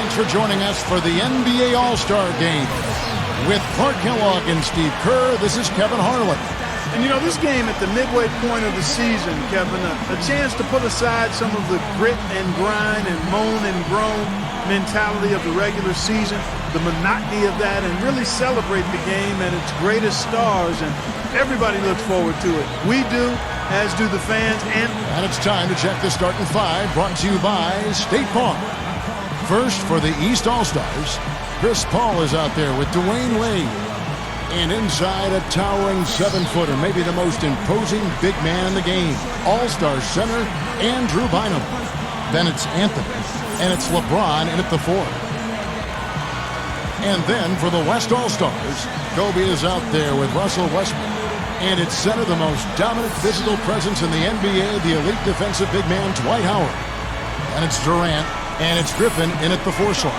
thanks for joining us for the NBA All-Star Game. With Clark Kellogg and Steve Kerr, this is Kevin Harlan. And you know, this game at the midway point of the season, Kevin, a chance to put aside some of the grit and grind and moan and groan mentality of the regular season, the monotony of that, and really celebrate the game and its greatest stars. And everybody looks forward to it. We do, as do the fans. And it's time to check the starting five, brought to you by State Farm. First, for the East All-Stars, Chris Paul is out there with Dwayne Wade. And inside, a towering 7-footer, maybe the most imposing big man in the game, All-Star center Andrew Bynum. Then it's Anthony, and it's LeBron in at the 4. And then for the West All-Stars, Kobe is out there with Russell Westbrook. And it's center, the most dominant physical presence in the NBA, the elite defensive big man, Dwight Howard. And it's Durant, and it's Griffin in at the 4 slot.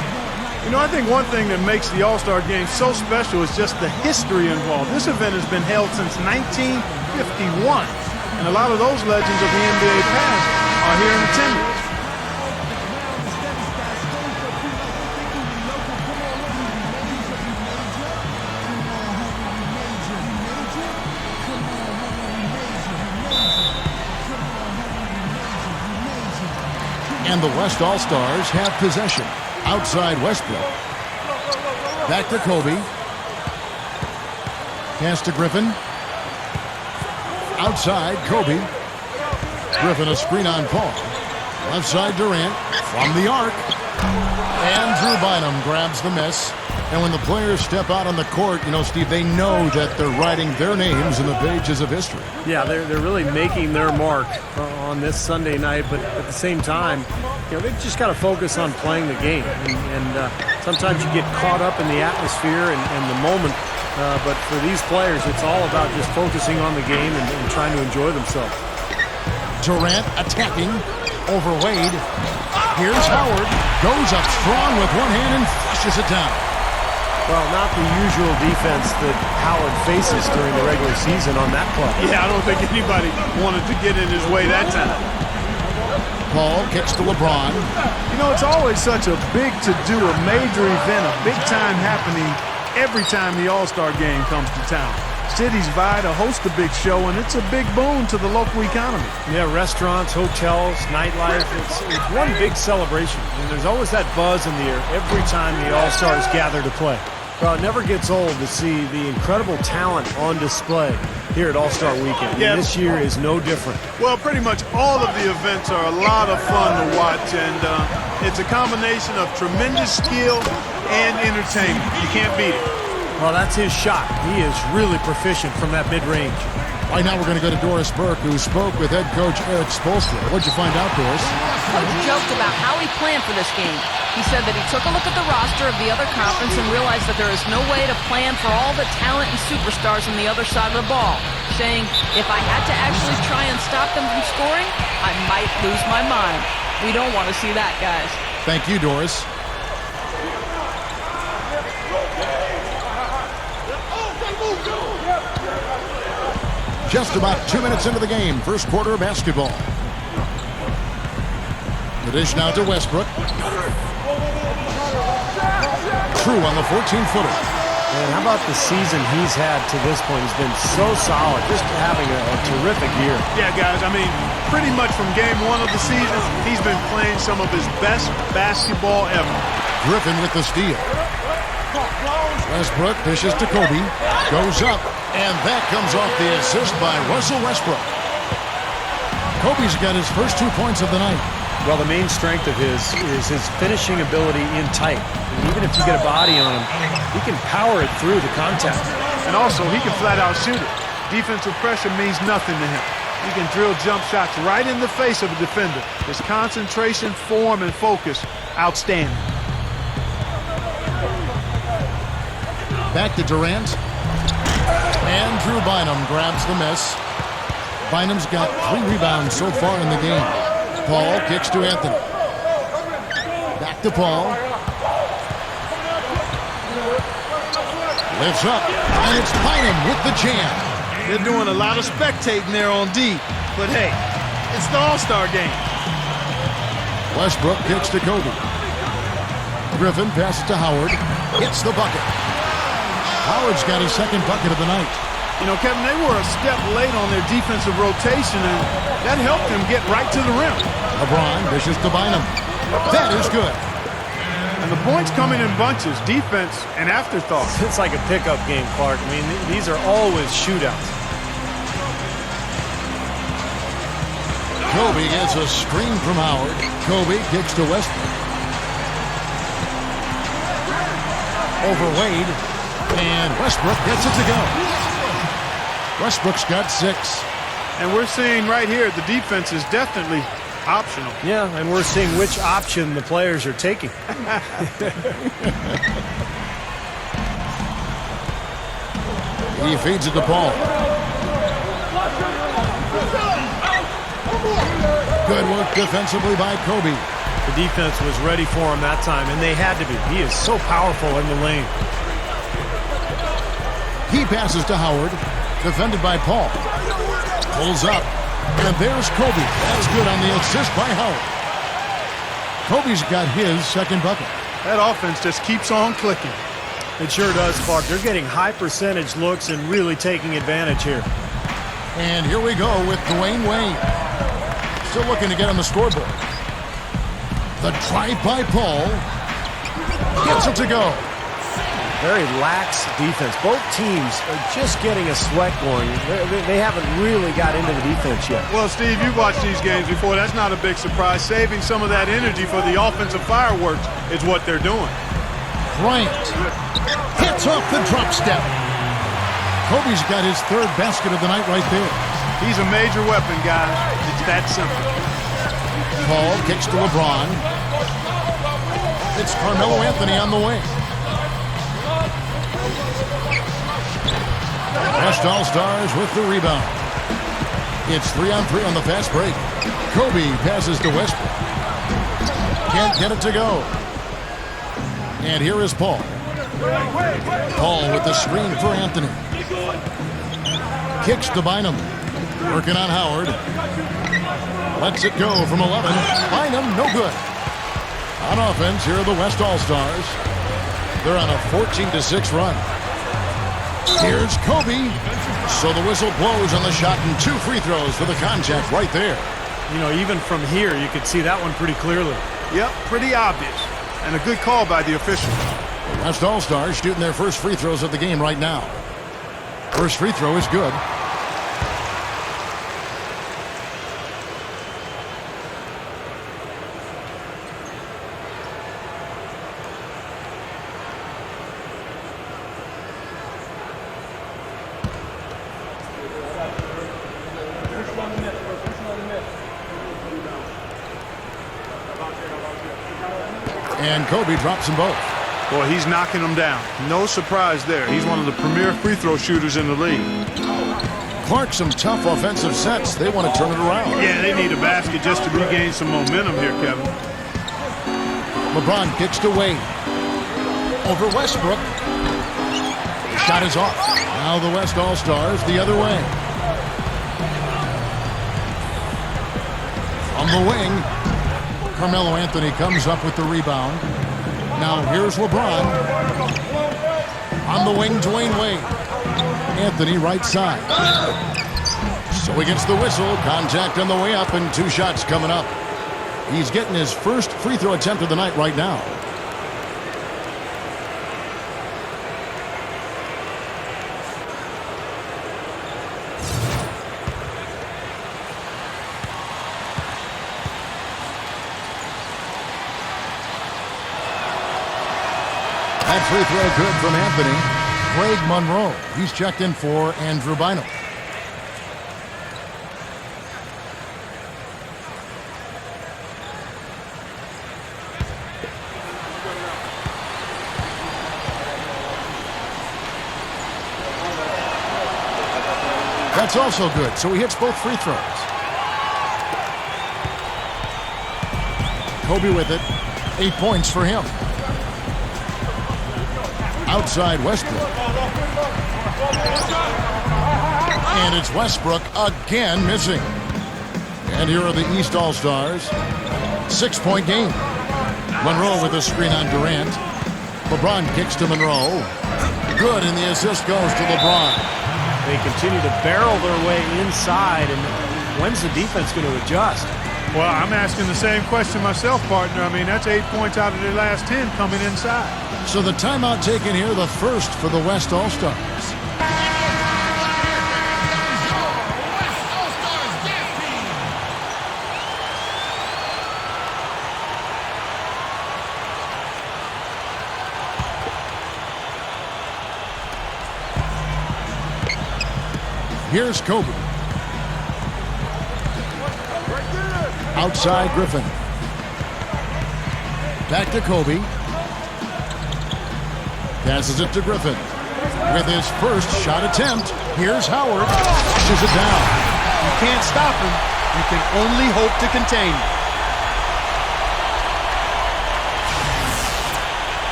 You know, I think one thing that makes the All-Star Game so special is just the history involved. This event has been held since 1951, and a lot of those legends of the NBA past are here in attendance. And the West All-Stars have possession. Outside Westbrook. Back to Kobe. Pass to Griffin. Outside Kobe. Griffin a screen on Paul. Left side Durant from the arc. Andrew Bynum grabs the miss. And when the players step out on the court, you know, Steve, they know that they're writing their names in the pages of history. Yeah, they're really making their mark on this Sunday night, but at the same time, you know, they've just got to focus on playing the game. And sometimes you get caught up in the atmosphere and the moment, but for these players, it's all about just focusing on the game and trying to enjoy themselves. Durant attacking over Wade. Here's Howard. Goes up strong with one hand and flushes it down. Well, not the usual defense that Howard faces during the regular season on that play. Yeah, I don't think anybody wanted to get in his way that time. Paul kicks to LeBron. You know, it's always such a big to-do, a major event, a big time happening every time the All-Star Game comes to town. Cities vie to host a big show, and it's a big boon to the local economy. Yeah, restaurants, hotels, nightlife, it's one big celebration. And there's always that buzz in the air every time the All-Stars gather to play. Well, it never gets old to see the incredible talent on display here at All-Star Weekend. Yeah. And this year is no different. Well, pretty much all of the events are a lot of fun to watch, and it's a combination of tremendous skill and entertainment. You can't beat it. Well, that's his shot. He is really proficient from that mid-range. Right now we're going to go to Doris Burke, who spoke with head coach Eric Spoelstra. What'd you find out, Doris? Coach joked about how he planned for this game. He said that he took a look at the roster of the other conference and realized that there is no way to plan for all the talent and superstars on the other side of the ball, saying, if I had to actually try and stop them from scoring, I might lose my mind. We don't want to see that, guys. Thank you, Doris. Just about 2 minutes into the game, first quarter of basketball. The dish now to Westbrook. True on the 14-footer. And how about the season he's had to this point? He's been so solid, just having a terrific year. Yeah, guys, I mean, pretty much from game 1 of the season, he's been playing some of his best basketball ever. Griffin with the steal. Westbrook dishes to Kobe. Goes up. And that comes off the assist by Russell Westbrook. Kobe's got his first 2 points of the night. Well, the main strength of his is his finishing ability in tight. And even if you get a body on him, he can power it through the contact. And also, he can flat out shoot it. Defensive pressure means nothing to him. He can drill jump shots right in the face of a defender. His concentration, form, and focus, outstanding. Back to Durant. Andrew Bynum grabs the miss. Bynum's got 3 rebounds so far in the game. Paul kicks to Anthony. Back to Paul. Lifts up, and it's Bynum with the jam. They're doing a lot of spectating there on D, but hey, it's the All-Star Game. Westbrook kicks to Kobe. Griffin passes to Howard. Hits the bucket. Howard's got his second bucket of the night. You know, Kevin, they were a step late on their defensive rotation, and that helped them get right to the rim. LeBron dishes to Bynum. That is good. And the points coming in bunches, defense and afterthought. It's like a pickup game, Clark. I mean, these are always shootouts. Kobe gets a screen from Howard. Kobe kicks to Westbrook. Over Wade. And Westbrook gets it to go. Westbrook's got 6. And we're seeing right here the defense is definitely optional. Yeah, and we're seeing which option the players are taking. He feeds it to Paul. Good work defensively by Kobe. The defense was ready for him that time, and they had to be. He is so powerful in the lane. He passes to Howard, defended by Paul. Pulls up, and there's Kobe. That's good on the assist by Howard. Kobe's got his second bucket. That offense just keeps on clicking. It sure does, Clark. They're getting high percentage looks and really taking advantage here. And here we go with DWYANE Wade. Still looking to get on the scoreboard. The drive by Paul. Gets it to go. Very lax defense. Both teams are just getting a sweat going. They haven't really got into the defense yet. Well, Steve, you've watched these games before. That's not a big surprise. Saving some of that energy for the offensive fireworks is what they're doing. Bryant hits off the drop step. Kobe's got his third basket of the night right there. He's a major weapon, guys. It's that simple. Paul kicks to LeBron. It's Carmelo Anthony on the wing. West All-Stars with the rebound. It's 3-on-3 on the fast break. Kobe passes to Westbrook. Can't get it to go. And here is Paul. Paul with the screen for Anthony. Kicks to Bynum. Working on Howard. Lets it go from 11. Bynum, no good. On offense, here are the West All-Stars. They're on a 14-6 run. Here's Kobe. So the whistle blows on the shot and 2 free throws for the contact right there. You know, even from here, you could see that one pretty clearly. Yep, pretty obvious. And a good call by the official. The West All-Stars shooting their first free throws of the game right now. First free throw is good. And Kobe drops them both. Boy, he's knocking them down. No surprise there. He's one of the premier free throw shooters in the league. Clark, some tough offensive sets. They want to turn it around. Yeah, they need a basket just to regain some momentum here, Kevin. LeBron kicks to Wade. Over Westbrook. Shot is off. Now the West All-Stars the other way. On the wing, Carmelo Anthony comes up with the rebound. Now here's LeBron. On the wing, DWYANE Wade. Anthony right side. So he gets the whistle. Contact on the way up and 2 shots coming up. He's getting his first free throw attempt of the night right now. That free throw good from Anthony. Greg Monroe. He's checked in for Andrew Bynum. That's also good. So he hits both free throws. Kobe with it. 8 points for him. Outside Westbrook. And it's Westbrook again missing. And here are the East All-Stars. 6-point game. Monroe with a screen on Durant. LeBron kicks to Monroe. Good, and the assist goes to LeBron. They continue to barrel their way inside, and when's the defense going to adjust? Well, I'm asking the same question myself, partner. I mean, that's 8 points out of their last 10 coming inside. So the timeout taken here, the first for the West All-Stars. Here's Kobe. Outside Griffin. Back to Kobe. Passes it to Griffin. With his first shot attempt, here's Howard. Pushes it down. You can't stop him. You can only hope to contain him.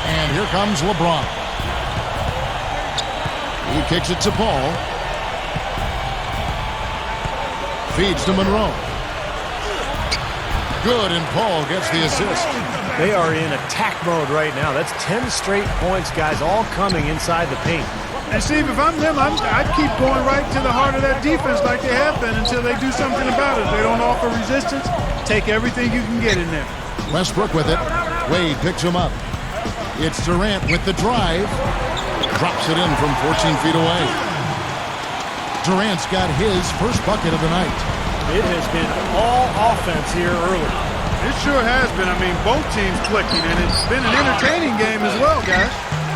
And here comes LeBron. He kicks it to Paul. Feeds to Monroe. Good, and Paul gets the assist. They are in attack mode right now. That's 10 straight points, guys, all coming inside the paint. And Steve, if I'm them, I'd keep going right to the heart of that defense like they have been until they do something about it. If they don't offer resistance, take everything you can get in there. Westbrook with it. Wade picks him up. It's Durant with the drive. Drops it in from 14 feet away. Durant's got his first bucket of the night. It has been all offense here early. It sure has been. I mean, both teams clicking, and it's been an entertaining game as well, guys.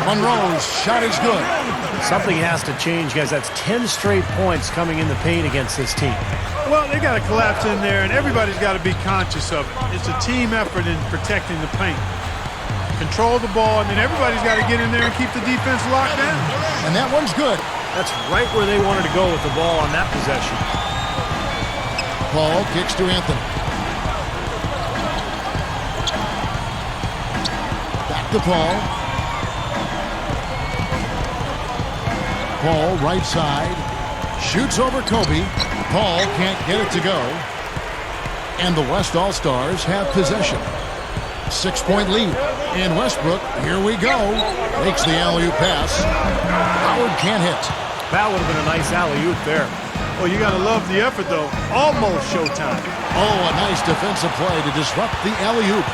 Monroe's shot is good. Something has to change, guys. That's 10 straight points coming in the paint against this team. Well, they got to collapse in there, and everybody's got to be conscious of it. It's a team effort in protecting the paint. Control the ball, and then everybody's got to get in there and keep the defense locked down. And that one's good. That's right where they wanted to go with the ball on that possession. Paul kicks to Anthony. Back to Paul. Paul right side. Shoots over Kobe. Paul can't get it to go. And the West All-Stars have possession. 6-point lead. And Westbrook, here we go. Makes the alley-oop pass. Howard can't hit. That would have been a nice alley-oop there. Well, you got to love the effort, though. Almost showtime. Oh, a nice defensive play to disrupt the alley-oop.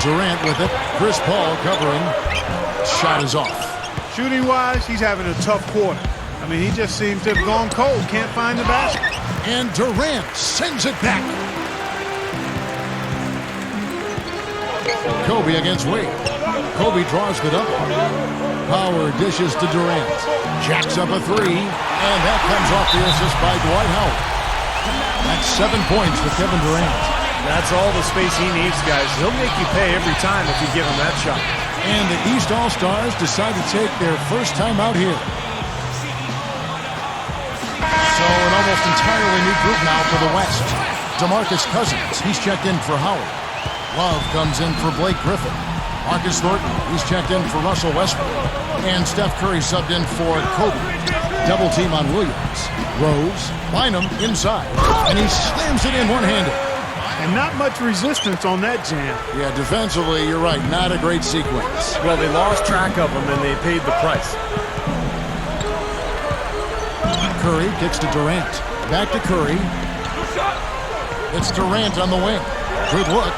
Durant with it. Chris Paul covering. Shot is off. Shooting-wise, he's having a tough quarter. I mean, he just seems to have gone cold. Can't find the basket. And Durant sends it back. Kobe against Wade. Kobe draws the double. Howard dishes to Durant. Jacks up a three. And that comes off the assist by Dwight Howard. That's 7 points for Kevin Durant. That's all the space he needs, guys. He'll make you pay every time if you give him that shot. And the East All-Stars decide to take their first time out here. So an almost entirely new group now for the West. DeMarcus Cousins, he's checked in for Howard. Love comes in for Blake Griffin. Marcus Thornton, he's checked in for Russell Westbrook. And Steph Curry subbed in for Kobe. Double team on Williams. Rose, Bynum inside. And he slams it in one-handed. And not much resistance on that jam. Yeah, defensively, you're right. Not a great sequence. Well, they lost track of him, and they paid the price. Curry kicks to Durant. Back to Curry. It's Durant on the wing. Good look.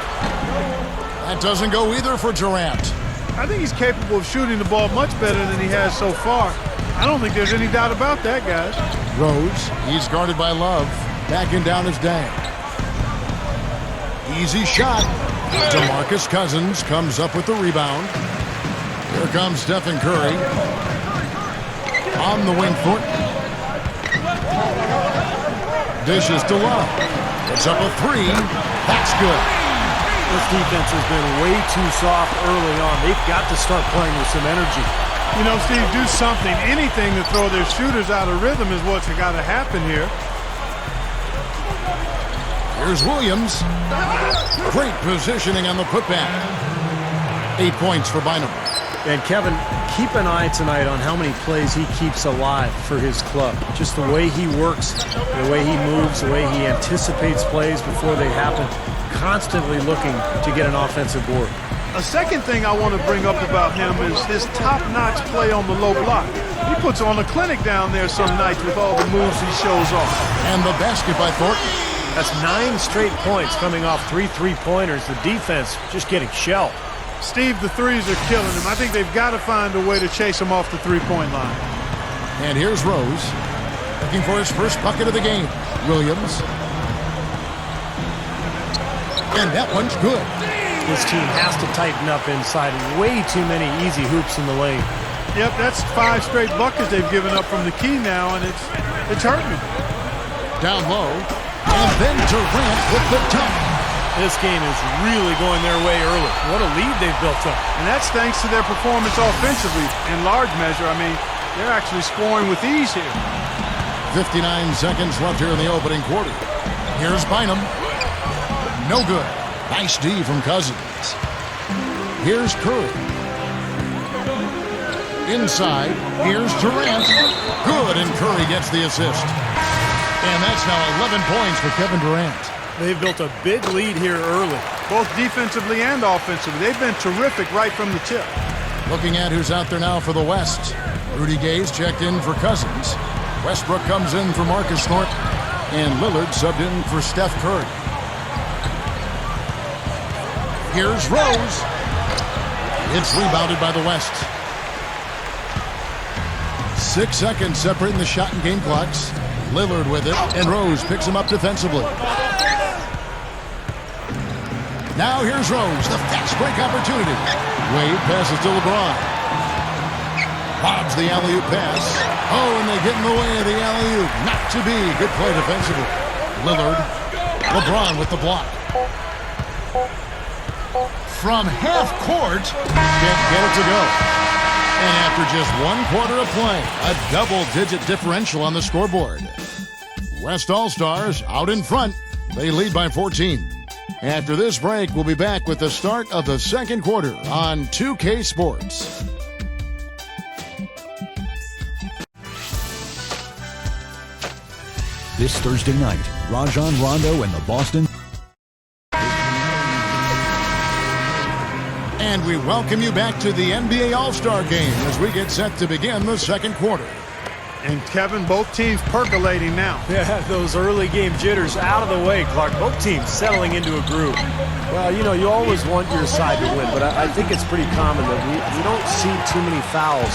That doesn't go either for Durant. I think he's capable of shooting the ball much better than he has so far. I don't think there's any doubt about that, guys. Rose, he's guarded by Love. Backing down his Dang. Easy shot. DeMarcus Cousins comes up with the rebound. Here comes Stephen Curry. On the wing, Thornton. Dishes to Love. It's up a three. That's good. This defense has been way too soft early on. They've got to start playing with some energy. You know, Steve, do something, anything to throw their shooters out of rhythm is what's got to happen here. Here's Williams. Great positioning on the putback. 8 points for Bynum. And Kevin, keep an eye tonight on how many plays he keeps alive for his club. Just the way he works, the way he moves, the way he anticipates plays before they happen, constantly looking to get an offensive board. A second thing I want to bring up about him is his top-notch play on the low block. He puts on a clinic down there some nights with all the moves he shows off. And the basket by Thornton. That's 9 straight points coming off 3 3-pointers. The defense just getting shelled. Steve, the threes are killing him. I think they've got to find a way to chase him off the three-point line. And here's Rose, looking for his first bucket of the game. Williams. And that one's good. This team has to tighten up inside. Way too many easy hoops in the lane. Yep, that's 5 straight buckets they've given up from the key now, and it's hurting me. Down low, and then Durant with the dunk. This game is really going their way early. What a lead they've built up. And that's thanks to their performance offensively. In large measure, I mean, they're actually scoring with ease here. 59 seconds left here in the opening quarter. Here's Bynum. No good. Nice D from Cousins. Here's Curry. Inside, here's Durant. Good, and Curry gets the assist. And that's now 11 points for Kevin Durant. They've built a big lead here early. Both defensively and offensively. They've been terrific right from the tip. Looking at who's out there now for the West. Rudy Gay's checked in for Cousins. Westbrook comes in for Marcus Thornton. And Lillard subbed in for Steph Curry. Here's Rose. It's rebounded by the West. 6 seconds separating the shot and game clocks. Lillard with it, and Rose picks him up defensively. Now here's Rose, the fast break opportunity. Wade passes to LeBron. Bobs the alley-oop pass. Oh, and they get in the way of the alley-oop. Not to be. Good play defensively. Lillard. LeBron with the block. From half court, can't get it to go. And after just 1 quarter of play, a double-digit differential on the scoreboard. West All-Stars out in front. They lead by 14. After this break, we'll be back with the start of the second quarter on 2K Sports. This Thursday night, Rajon Rondo and the Boston. And we welcome you back to the NBA All-Star Game as we get set to begin the second quarter. And Kevin, both teams percolating now. Yeah, those early game jitters out of the way, Clark. Both teams settling into a groove. Well, you know, you always want your side to win, but I think it's pretty common that we don't see too many fouls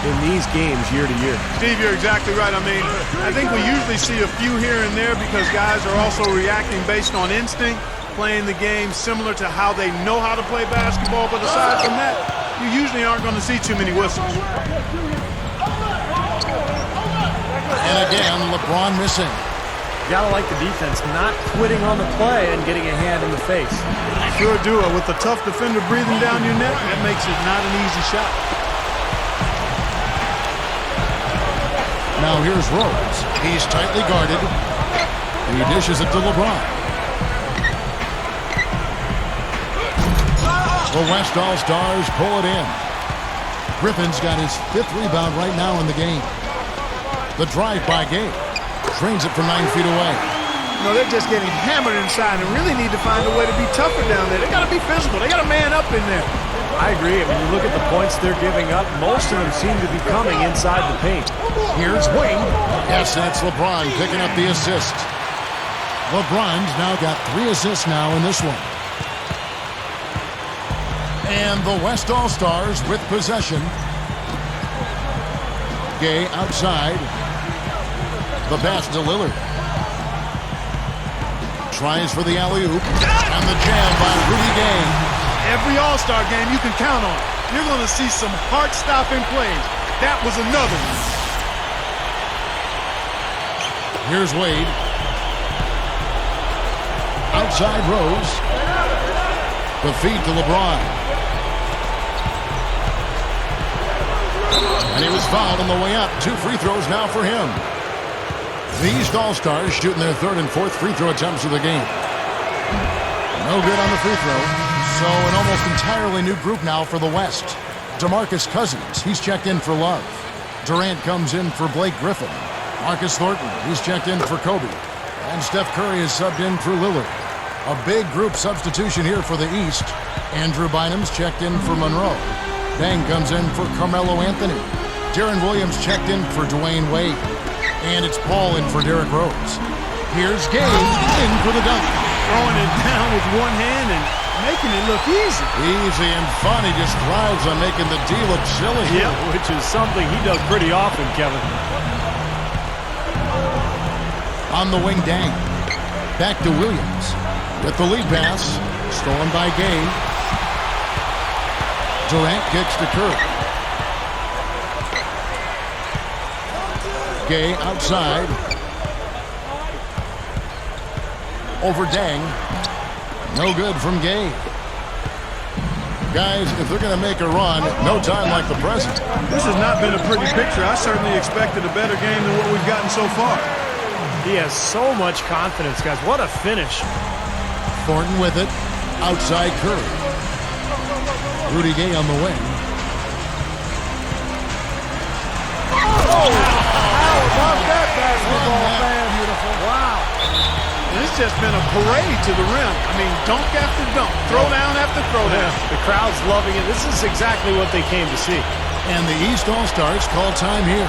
in these games year to year. Steve, you're exactly right. I mean, I think we usually see a few here and there because guys are also reacting based on instinct, playing the game similar to how they know how to play basketball. But aside from that, you usually aren't going to see too many whistles. And again, LeBron missing. You gotta like the defense not quitting on the play and getting a hand in the face. Sure do it. With the tough defender breathing down your neck, that makes it not an easy shot. Now here's Rose. He's tightly guarded. And he dishes it to LeBron. The West All-Stars pull it in. Griffin's got his 5th rebound right now in the game. The drive by Gay. Drains it from 9 feet away. No, they're just getting hammered inside and really need to find a way to be tougher down there. They got to be physical. They got to man up in there. I agree. I mean, you look at the points they're giving up. Most of them seem to be coming inside the paint. Here's Wing. Yes, that's LeBron picking up the assist. LeBron's now got 3 assists now in this one. And the West All-Stars with possession. Gay outside. The pass to Lillard. Tries for the alley-oop. And the jam by Rudy Gay. Every All-Star game you can count on. You're going to see some heart-stopping plays. That was another one. Here's Wade. Outside Rose. The feed to LeBron. And he was fouled on the way up. 2 free throws now for him. The East All-Stars shooting their 3rd and 4th free throw attempts of the game. No good on the free throw. So an almost entirely new group now for the West. DeMarcus Cousins, he's checked in for Love. Durant comes in for Blake Griffin. Marcus Thornton, he's checked in for Kobe. And Steph Curry is subbed in for Lillard. A big group substitution here for the East. Andrew Bynum's checked in for Monroe. Deng comes in for Carmelo Anthony. Deron Williams checked in for Dwayne Wade. And it's Paul in for Derrick Rose. Here's Gay in for the dunk. Throwing it down with one hand and making it look easy. Easy and fun. He just thrives on making the D look silly. Yeah, which is something he does pretty often, Kevin. On the wing, Deng. Back to Williams. With the lead pass. Stolen by Gay. Durant kicks to Curry. Gay outside. Over Deng. No good from Gay. Guys, if they're going to make a run, no time like the present. This has not been a pretty picture. I certainly expected a better game than what we've gotten so far. He has so much confidence, guys. What a finish. Thornton with it. Outside Curry. Rudy Gay on the wing. Oh, how about that basketball fan? Beautiful. Wow. And it's just been a parade to the rim. I mean, dunk after dunk, throwdown after throwdown. The crowd's loving it. This is exactly what they came to see. And the East All-Stars call time here.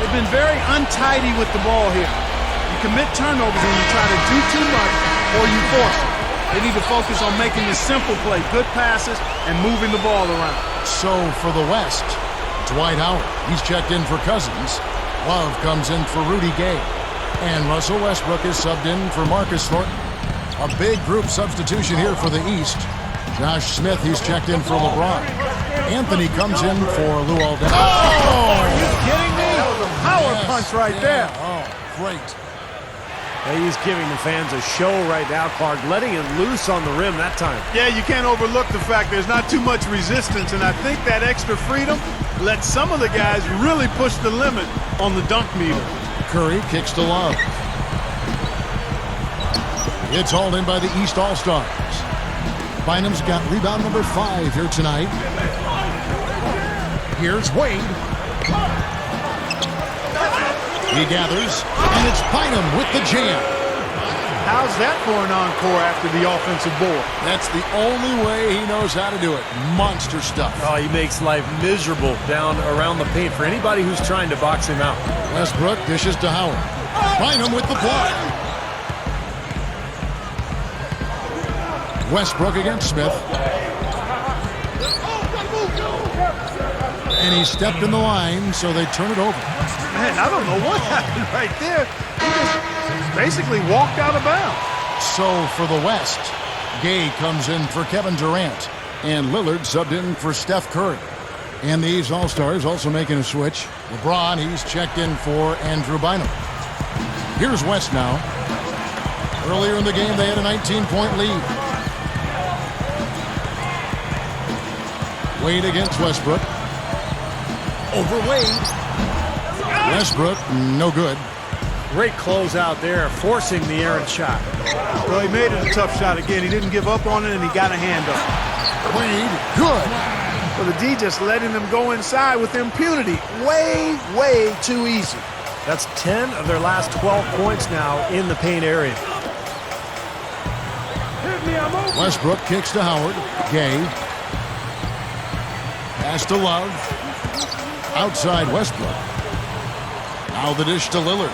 They've been very untidy with the ball here. You commit turnovers when you try to do too much or you force it. They need to focus on making the simple play, good passes, and moving the ball around. So for the West, Dwight Howard, he's checked in for Cousins. Love comes in for Rudy Gay. And Russell Westbrook is subbed in for Marcus Thornton. A big group substitution here for the East. Josh Smith, he's checked in for LeBron. Anthony comes in for Lou Aldana. Oh, are you kidding me? That was a power punch right there. Oh, great. He's giving the fans a show right now, Clark, letting it loose on the rim that time. Yeah, you can't overlook the fact there's not too much resistance, and I think that extra freedom lets some of the guys really push the limit on the dunk meter. Curry kicks to Love. It's hauled in by the East All-Stars. Bynum's got rebound number 5 here tonight. Here's Wade. He gathers, and it's Bynum with the jam. How's that for an encore after the offensive board? That's the only way he knows how to do it. Monster stuff. Oh, he makes life miserable down around the paint for anybody who's trying to box him out. Westbrook dishes to Howard. Bynum with the block. Westbrook against Smith. And he stepped in the line, so they turn it over. Man, I don't know what happened right there. He just basically walked out of bounds. So for the West, Gay comes in for Kevin Durant. And Lillard subbed in for Steph Curry. And these All-Stars also making a switch. LeBron, he's checked in for Andrew Bynum. Here's West now. Earlier in the game, they had a 19-point lead. Wade against Westbrook. Over Wade. Westbrook, no good. Great closeout there, forcing the errant shot. Well, he made it a tough shot again. He didn't give up on it, and he got a hand up. Wade, good. Well, the D just letting them go inside with impunity. Way too easy. That's 10 of their last 12 points now in the paint area. Westbrook kicks to Howard. Gay. Pass to Love. Outside Westbrook. Now the dish to Lillard.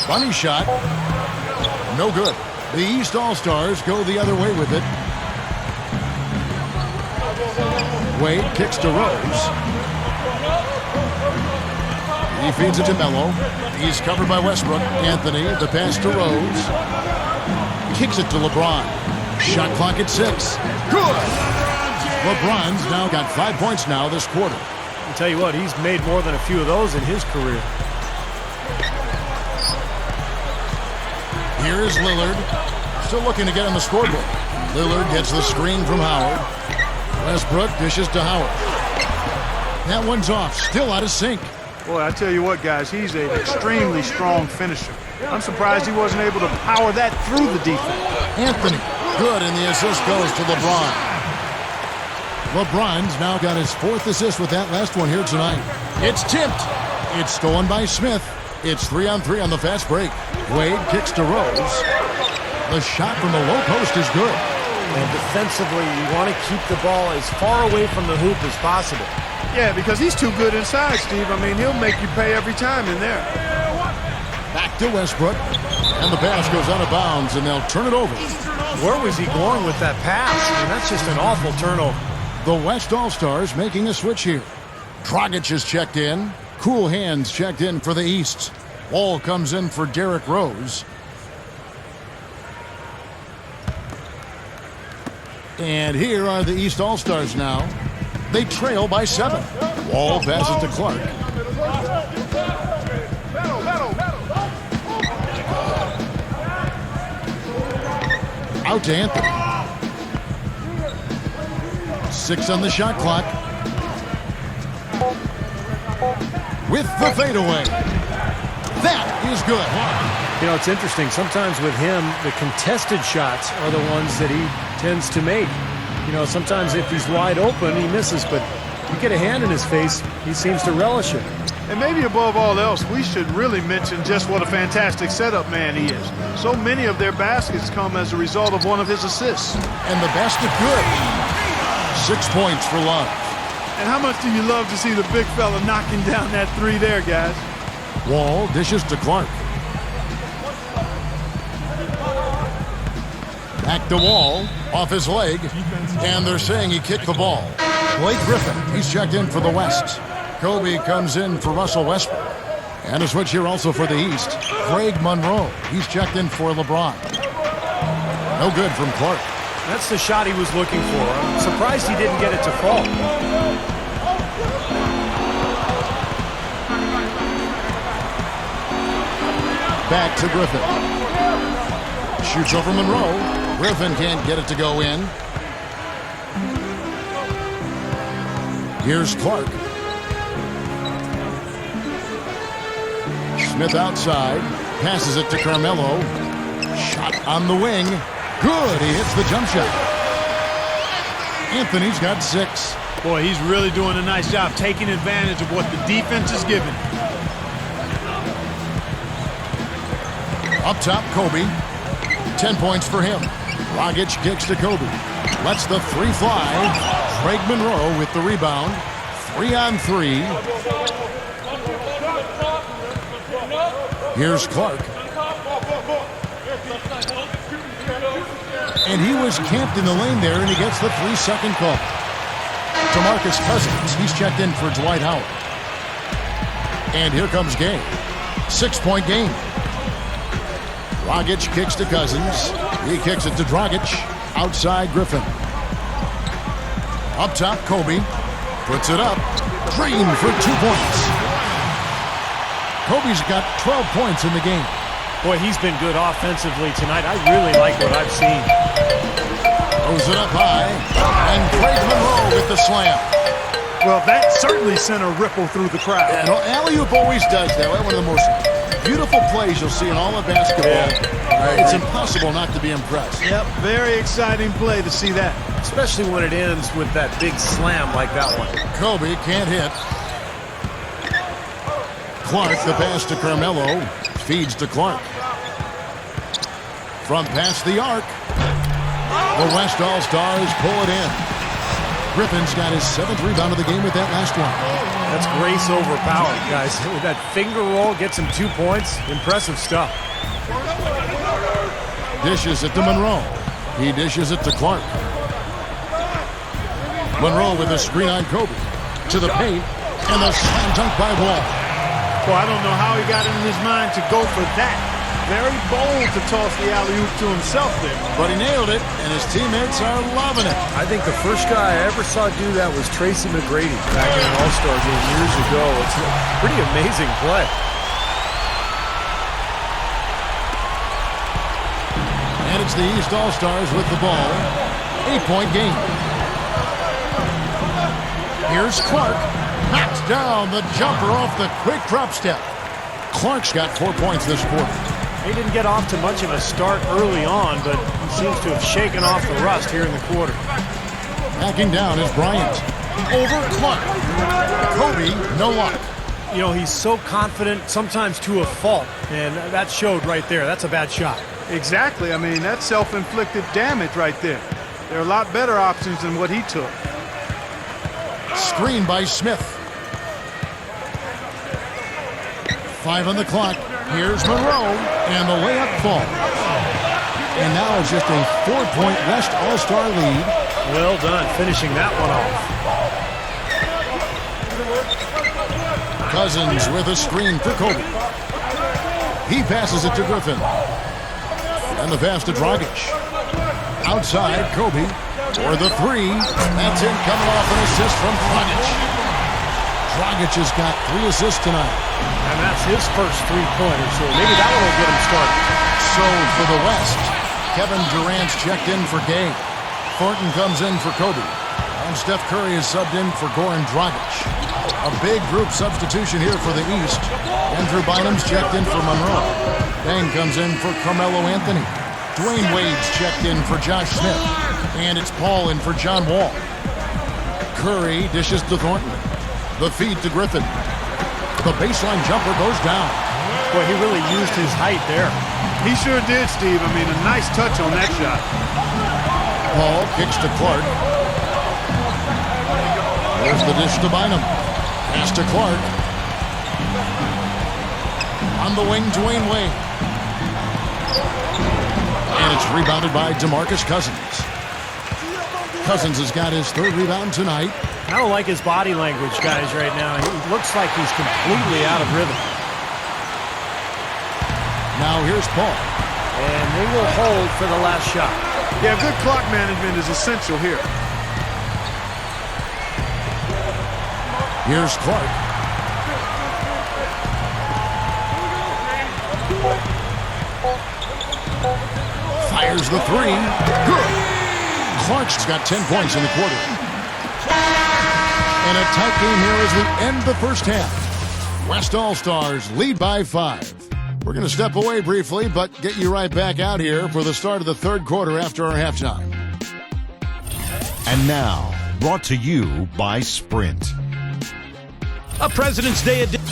Bunny shot. No good. The East All-Stars go the other way with it. Wade kicks to Rose. He feeds it to Melo. He's covered by Westbrook. Anthony, the pass to Rose. Kicks it to LeBron. Shot clock at 6. Good! LeBron's now got 5 points now this quarter. I'll tell you what, he's made more than a few of those in his career. Here is Lillard. Still looking to get on the scoreboard. Lillard gets the screen from Howard. Westbrook dishes to Howard. That one's off. Still out of sync. Boy, I tell you what, guys, he's an extremely strong finisher. I'm surprised he wasn't able to power that through the defense. Anthony, good, and the assist goes to LeBron. LeBron's now got his 4th assist with that last one here tonight. It's tipped. It's stolen by Smith. It's 3-on-3 on the fast break. Wade kicks to Rose. The shot from the low post is good. And defensively, you want to keep the ball as far away from the hoop as possible. Yeah, because he's too good inside, Steve. I mean, he'll make you pay every time in there. Back to Westbrook. And the pass goes out of bounds, and they'll turn it over. Where was he going with that pass? I mean, that's just an awful turnover. The West All-Stars making a switch here. Dragic is checked in. Cool Hands checked in for the East. Wall comes in for Derrick Rose. And here are the East All-Stars now. They trail by 7. Wall passes to Clark. Out to Anthony. 6 on the shot clock. With the fadeaway. That is good. You know, it's interesting. Sometimes with him, the contested shots are the ones that he tends to make. You know, sometimes if he's wide open, he misses, but you get a hand in his face, he seems to relish it. And maybe above all else, we should really mention just what a fantastic setup man he is. So many of their baskets come as a result of one of his assists. And the basket good. 6 points for Love. And how much do you love to see the big fella knocking down that 3 there, guys? Wall dishes to Clark. Back to Wall, off his leg, and they're saying he kicked the ball. Blake Griffin, he's checked in for the West. Kobe comes in for Russell Westbrook. And a switch here also for the East. Greg Monroe, he's checked in for LeBron. No good from Clark. That's the shot he was looking for. I'm surprised he didn't get it to fall. Back to Griffin. Shoots over Monroe. Griffin can't get it to go in. Here's Clark. Smith outside. Passes it to Carmelo. Shot on the wing. Good. He hits the jump shot. Anthony's got 6. Boy, he's really doing a nice job taking advantage of what the defense is giving. Up top, Kobe. 10 points for him. Dragic kicks to Kobe. Lets the 3 fly. Greg Monroe with the rebound. 3-on-3. Here's Clark. And he was camped in the lane there, and he gets the 3-second call. DeMarcus Cousins, he's checked in for Dwight Howard. And here comes game. 6-point game. Dragic kicks to Cousins. He kicks it to Dragic. Outside Griffin. Up top, Kobe. Puts it up. Green for 2 points. Kobe's got 12 points in the game. Boy, he's been good offensively tonight. I really like what I've seen. Throws it up high. And Greg Monroe with the slam. Well, that certainly sent a ripple through the crowd. Yeah, no, alley-oop always does that. One of the most beautiful plays you'll see in all of basketball. Yeah, it's impossible not to be impressed. Yep, very exciting play to see that. Especially when it ends with that big slam like that one. Kobe can't hit. Clark, the pass to Carmelo. Feeds to Clark. From past the arc. The West All-Stars pull it in. Griffin's got his 7th rebound of the game with that last one. That's grace over power, guys. With that finger roll, gets him 2 points. Impressive stuff. Dishes it to Monroe. He dishes it to Clark. Monroe with a screen on Kobe. To the paint. And the slam dunk by Wall. Well, I don't know how he got it in his mind to go for that. Very bold to toss the alley-oop to himself there. But he nailed it, and his teammates are loving it. I think the first guy I ever saw do that was Tracy McGrady back in an All-Star game years ago. It's a pretty amazing play. And it's the East All-Stars with the ball. 8-point game. Here's Clark. Knocks down the jumper off the quick drop step. Clark's got 4 points this quarter. He didn't get off to much of a start early on, but he seems to have shaken off the rust here in the quarter. Backing down is Bryant. Over Clark. Kobe, no luck. You know, he's so confident, sometimes to a fault, and that showed right there. That's a bad shot. Exactly. I mean, that's self-inflicted damage right there. There are a lot better options than what he took. Screen by Smith. 5 on the clock. Here's Monroe, and the layup falls. And now it's just a 4-point West All-Star lead. Well done, finishing that one off. Cousins with a screen for Kobe. He passes it to Griffin. And the pass to Dragic. Outside, Kobe for the 3. That's in, coming off an assist from Dragic. Dragic has got 3 assists tonight. And that's his first three-pointer, so maybe that one will get him started. So for the West, Kevin Durant's checked in for Gay. Thornton comes in for Kobe. And Steph Curry is subbed in for Goran Dragic. A big group substitution here for the East. Andrew Bynum's checked in for Monroe. Bang comes in for Carmelo Anthony. Dwayne Wade's checked in for Josh Smith. And it's Paul in for John Wall. Curry dishes to Thornton. The feed to Griffin. The baseline jumper goes down. Boy, he really used his height there. He sure did, Steve. I mean, a nice touch on that shot. Paul kicks to Clark. There's the dish to Bynum. Pass to Clark. On the wing, Dwayne Wade. And it's rebounded by DeMarcus Cousins. Cousins has got his 3rd rebound tonight. I don't like his body language, guys, right now. He looks like he's completely out of rhythm. Now here's Paul. And they will hold for the last shot. Yeah, good clock management is essential here. Here's Clark. Fires the 3. Good. Clark's got 10 points in the quarter. And a tight game here as we end the first half. West All-Stars lead by 5. We're going to step away briefly, but get you right back out here for the start of the 3rd quarter after our halftime. And now, brought to you by Sprint. A President's Day edition.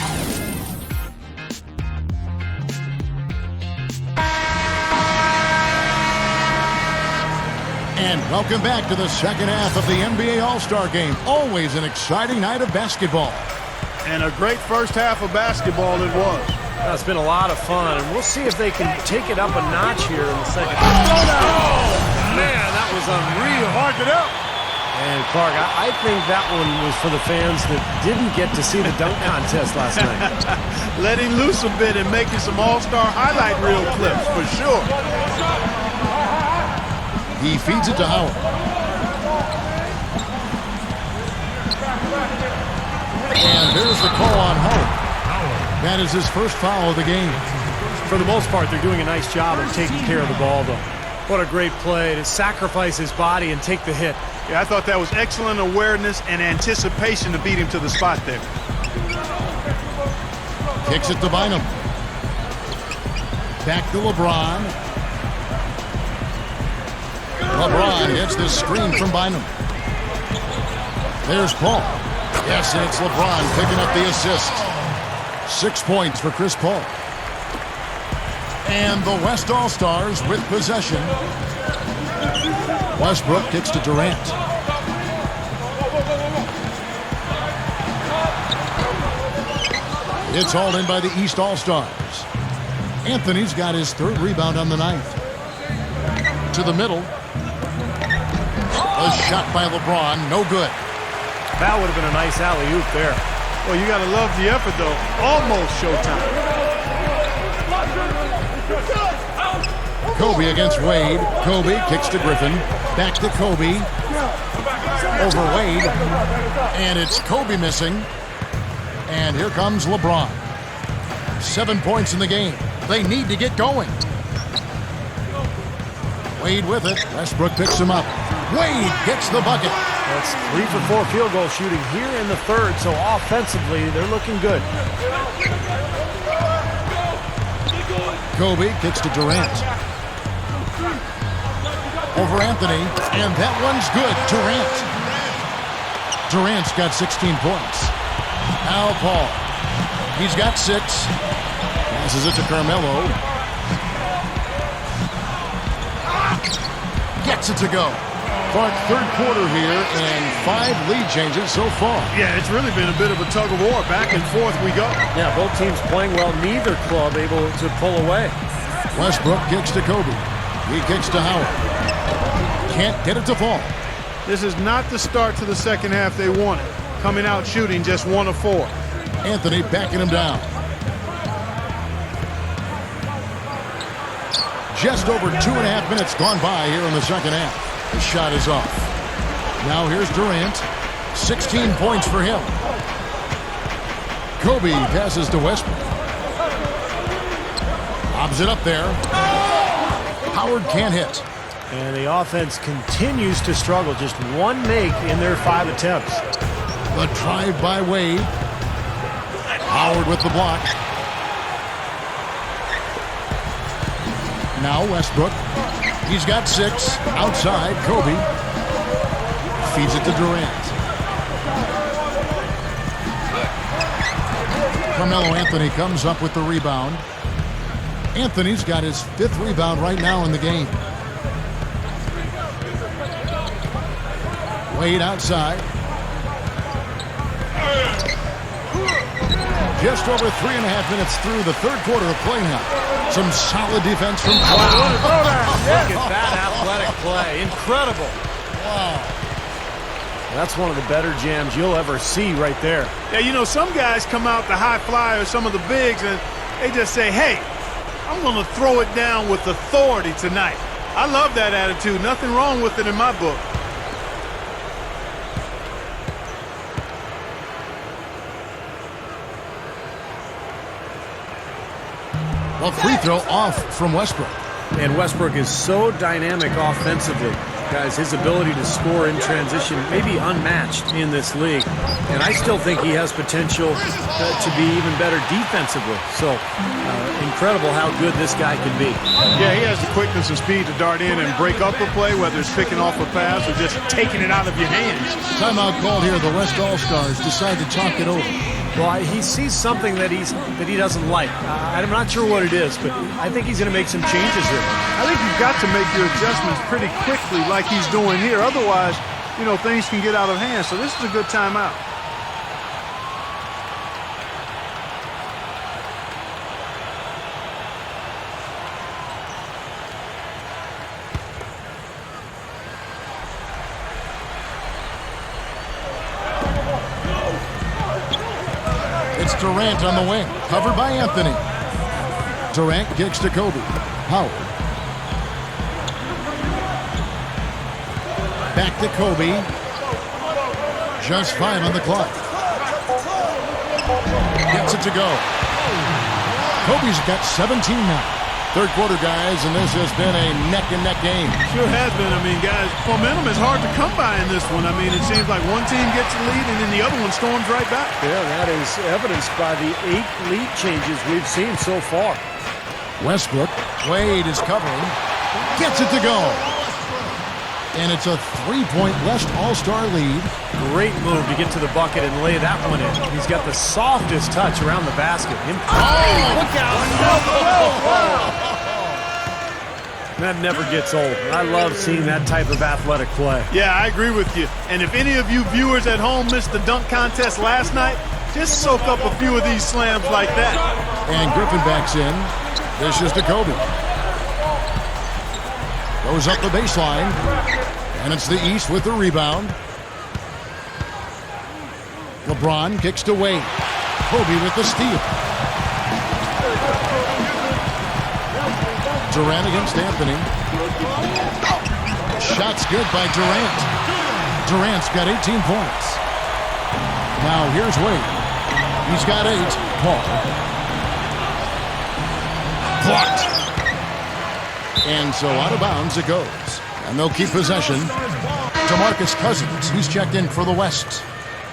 And welcome back to the second half of the NBA All-Star Game. Always an exciting night of basketball. And a great first half of basketball it was. It's been a lot of fun, and we'll see if they can take it up a notch here in the second half. Oh, man, that was unreal. Hard it up. And Clark, I think that one was for the fans that didn't get to see the dunk contest last night. Letting loose a bit and making some all-star highlight reel clips, for sure. He feeds it to Howard. And there's the call on Howard. That is his first foul of the game. For the most part, they're doing a nice job of taking care of the ball, though. What a great play to sacrifice his body and take the hit. Yeah, I thought that was excellent awareness and anticipation to beat him to the spot there. Kicks it to Bynum. Back to LeBron. LeBron gets this screen from Bynum. There's Paul. Yes, and it's LeBron picking up the assist. 6 points for Chris Paul. And the West All-Stars with possession. Westbrook kicks to Durant. It's hauled in by the East All-Stars. Anthony's got his 3rd rebound on the night. To the middle. A shot by LeBron, no good. That would have been a nice alley-oop there. Well, you got to love the effort, though. Almost showtime. Kobe against Wade. Kobe kicks to Griffin. Back to Kobe. Over Wade. And it's Kobe missing. And here comes LeBron. 7 points in the game. They need to get going. Wade with it. Westbrook picks him up. Wade gets the bucket. That's 3 for 4 field goal shooting here in the 3rd, so offensively, they're looking good. Kobe kicks to Durant. Over Anthony, and that one's good. Durant. Durant's got 16 points. Now Paul. He's got 6. Passes it to Carmelo. Gets it to go. Clark, third quarter here, and 5 lead changes so far. Yeah, it's really been a bit of a tug of war. Back and forth we go. Yeah, both teams playing well. Neither club able to pull away. Westbrook kicks to Kobe. He kicks to Howard. Can't get it to fall. This is not the start to the second half they wanted. Coming out shooting just 1 of 4. Anthony backing him down. Just over 2.5 minutes gone by here in the second half. The shot is off. Now here's Durant. 16 points for him. Kobe passes to Westbrook. Lobs it up there. Howard can't hit. And the offense continues to struggle. Just 1 make in their 5 attempts. The drive by Wade. Howard with the block. Now Westbrook. He's got 6. Outside, Kobe. Feeds it to Durant. Carmelo Anthony comes up with the rebound. Anthony's got his 5th rebound right now in the game. Wade outside. Just over 3.5 minutes through the third quarter of play now. Some solid defense from Clay. Look at that athletic play. Incredible. Wow. That's one of the better jams you'll ever see right there. Yeah, you know, some guys come out the high flyers, some of the bigs, and they just say, hey, I'm going to throw it down with authority tonight. I love that attitude. Nothing wrong with it in my book. Well, free throw off from Westbrook. And Westbrook is so dynamic offensively. Guys, his ability to score in transition may be unmatched in this league. And I still think he has potential to be even better defensively. So, incredible how good this guy can be. Yeah, he has the quickness and speed to dart in and break up a play, whether it's picking off a pass or just taking it out of your hands. Timeout called here. The West All-Stars decide to talk it over. Well, he sees something that he doesn't like. I'm not sure what it is, but I think he's going to make some changes here. I think you've got to make your adjustments pretty quickly like he's doing here. Otherwise, you know, things can get out of hand. So this is a good timeout. It's Durant on the wing, covered by Anthony. Durant kicks to Kobe. Howard. Back to Kobe. Just 5 on the clock. Gets it to go. Kobe's got 17 now. Third quarter, guys, and this has been a neck-and-neck game. Sure has been. I mean, guys, momentum is hard to come by in this one. I mean, it seems like one team gets the lead and then the other one storms right back. Yeah, that is evidenced by the 8 lead changes we've seen so far. Westbrook. Wade is covering. Gets it to go. And it's a 3-point West All-Star lead. Great move to get to the bucket and lay that one in. He's got the softest touch around the basket. Look out! That never gets old. I love seeing that type of athletic play. Yeah, I agree with you. And if any of you viewers at home missed the dunk contest last night, just soak up a few of these slams like that. And Griffin backs in. Dishes to Kobe. Goes up the baseline. And it's the East with the rebound. LeBron kicks to Wade. Kobe with the steal. Durant against Anthony. Shot's good by Durant. Durant's got 18 points. Now here's Wade. He's got 8. Paul. Blocked. And so out of bounds it goes. And they'll keep possession. DeMarcus Cousins, he's checked in for the West.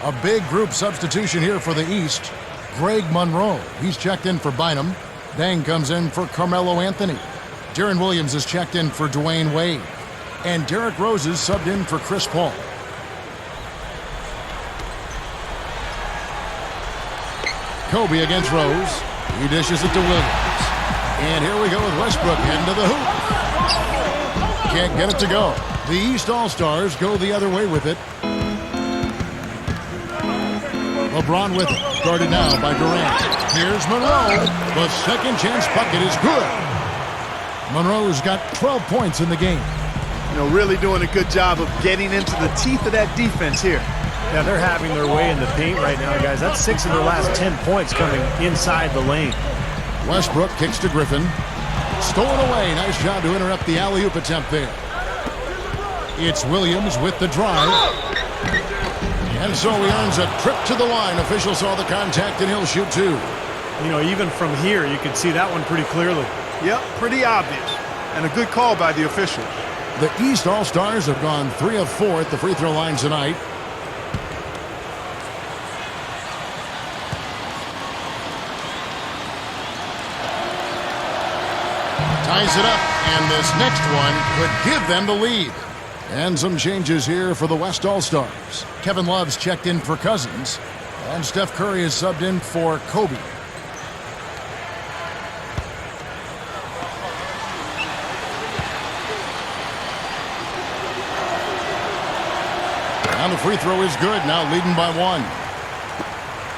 A big group substitution here for the East. Greg Monroe, he's checked in for Bynum. Deng comes in for Carmelo Anthony. Deron Williams is checked in for Dwayne Wade. And Derrick Rose is subbed in for Chris Paul. Kobe against Rose. He dishes it to Williams. And here we go with Westbrook heading to the hoop. Can't get it to go. The East All-Stars go the other way with it. LeBron with it. Guarded now by Durant. Here's Monroe. The second chance bucket is good. Monroe's got 12 points in the game. You know, really doing a good job of getting into the teeth of that defense here. Yeah, they're having their way in the paint right now, guys. That's 6 of their last 10 points coming inside the lane. Westbrook kicks to Griffin. Stolen away. Nice job to interrupt the alley-oop attempt there. It's Williams with the drive. And so he earns a trip to the line. Official saw the contact, and he'll shoot two. You know, even from here, you can see that one pretty clearly. Yep, pretty obvious. And a good call by the officials. The East All-Stars have gone 3 of 4 at the free throw line tonight. Ties it up, and this next one could give them the lead. And some changes here for the West All-Stars. Kevin Love's checked in for Cousins, and Steph Curry is subbed in for Kobe. And the free throw is good, now leading by 1.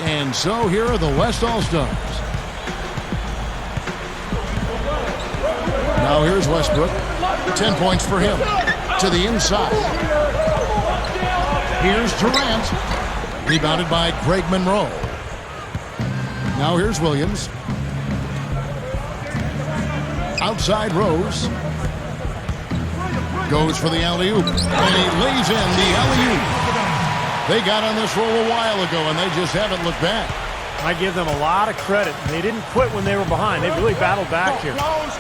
And so here are the West All-Stars. Now here's Westbrook. 10 points for him. To the inside. Here's Durant. Rebounded by Greg Monroe. Now here's Williams. Outside Rose. Goes for the alley-oop. And he lays in the alley-oop. They got on this roll a while ago, and they just haven't looked back. I give them a lot of credit. They didn't quit when they were behind. They really battled back here.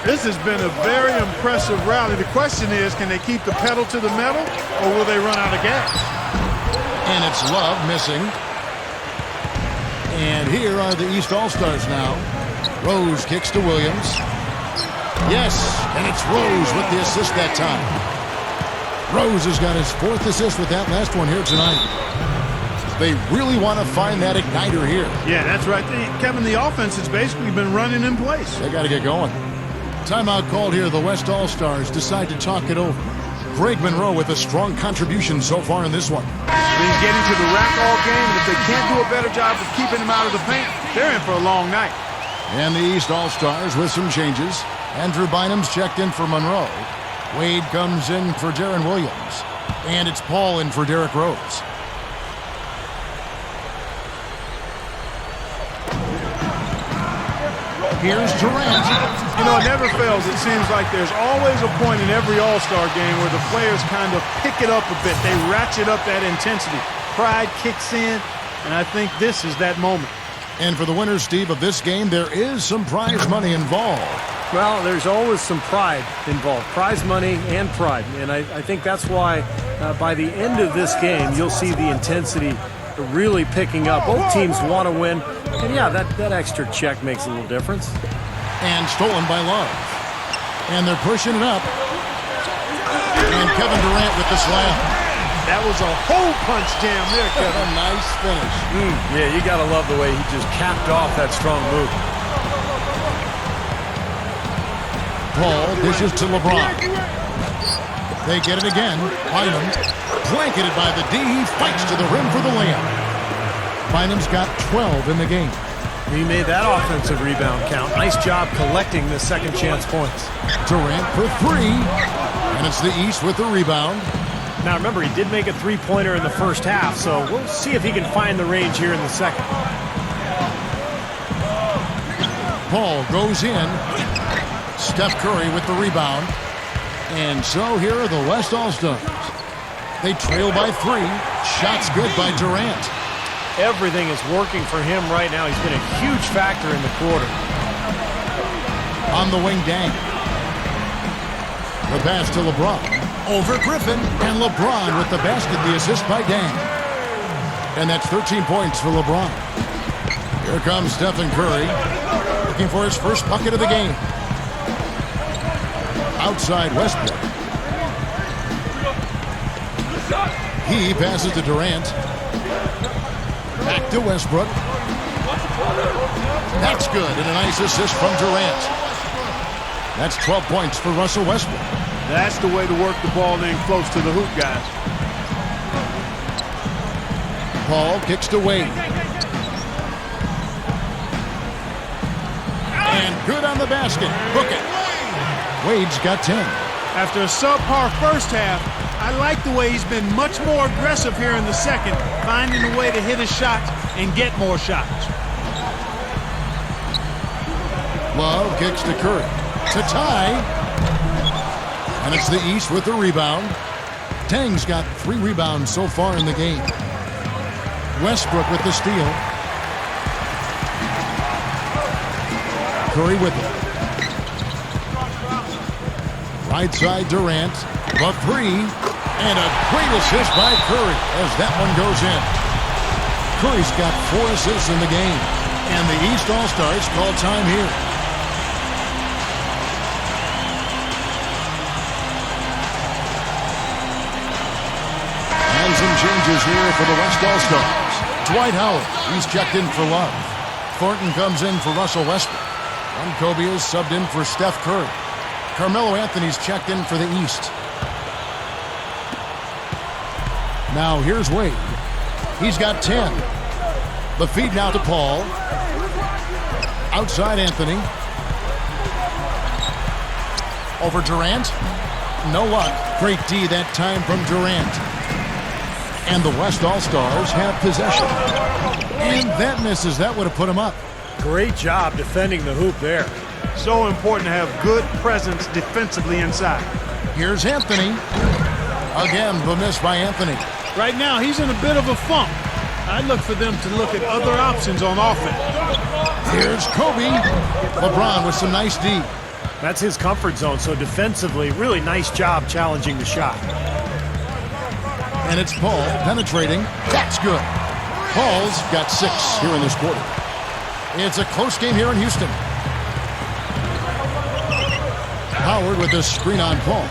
This has been a very impressive rally. The question is, can they keep the pedal to the metal, or will they run out of gas? And it's Love missing. And here are the East All-Stars now. Rose kicks to Williams. Yes, and it's Rose with the assist that time. Rose has got his 4th assist with that last one here tonight. They really want to find that igniter here. Yeah, that's right. Kevin, the offense has basically been running in place. They got to get going. Timeout called here. The West All-Stars decide to talk it over. Greg Monroe with a strong contribution so far in this one. Been getting to the rack all game, and if they can't do a better job of keeping him out of the paint, they're in for a long night. And the East All-Stars with some changes. Andrew Bynum's checked in for Monroe. Wade comes in for Darren Williams. And it's Paul in for Derrick Rose. Here's Durant. You know, it never fails. It seems like there's always a point in every All-Star game where the players kind of pick it up a bit. They ratchet up that intensity. Pride kicks in, and I think this is that moment. And for the winners, Steve, of this game, there is some prize money involved. Well, there's always some pride involved. Prize money and pride. And I think that's why by the end of this game, you'll see the intensity really picking up. Both teams want to win. And yeah, that extra check makes a little difference. And stolen by Love. And they're pushing it up. And Kevin Durant with the slam. That was a hole punch jam there, Kevin. A nice finish. Yeah, you got to love the way he just capped off that strong move. Paul dishes to LeBron. They get it again. Bynum blanketed by the D. He fights to the rim for the layup. Bynum's got 12 in the game. He made that offensive rebound count. Nice job collecting the second chance points. Durant for 3. And it's the East with the rebound. Now remember, he did make a three-pointer in the first half, so we'll see if he can find the range here in the second. Paul goes in. Steph Curry with the rebound. And so here are the West All-Stars. They trail by 3. Shots good by Durant. Everything is working for him right now. He's been a huge factor in the quarter. On the wing, Dang. The pass to LeBron. Over Griffin. And LeBron with the basket, the assist by Dang. And that's 13 points for LeBron. Here comes Stephen Curry. Looking for his first bucket of the game. Outside Westbrook. He passes to Durant. Back to Westbrook. That's good, and a nice assist from Durant. That's 12 points for Russell Westbrook. That's the way to work the ball in close to the hoop, guys. Paul kicks to Wade. And good on the basket. Book it. Wade's got 10. After a subpar first half, I like the way he's been much more aggressive here in the second, finding a way to hit his shots and get more shots. Love kicks to Curry. To tie. And it's the East with the rebound. Tang's got 3 rebounds so far in the game. Westbrook with the steal. Curry with it. Right side Durant. The 3. And a great assist by Curry as that one goes in. Curry's got 4 assists in the game. And the East All-Stars call time here. And some changes here for the West All-Stars. Dwight Howard, he's checked in for Love. Thornton comes in for Russell Westbrook. And Kobe is subbed in for Steph Curry. Carmelo Anthony's checked in for the East. Now here's Wade. He's got 10. The feed now to Paul. Outside Anthony. Over Durant. No luck. Great D that time from Durant. And the West All-Stars have possession. And that misses. That would have put him up. Great job defending the hoop there. So important to have good presence defensively inside. Here's Anthony. Again, the miss by Anthony. Right now, he's in a bit of a funk. I'd look for them to look at other options on offense. Here's Kobe. LeBron with some nice D. That's his comfort zone, so defensively, really nice job challenging the shot. And it's Paul penetrating. That's good. Paul's got 6 here in this quarter. It's a close game here in Houston. Howard with the screen on Paul.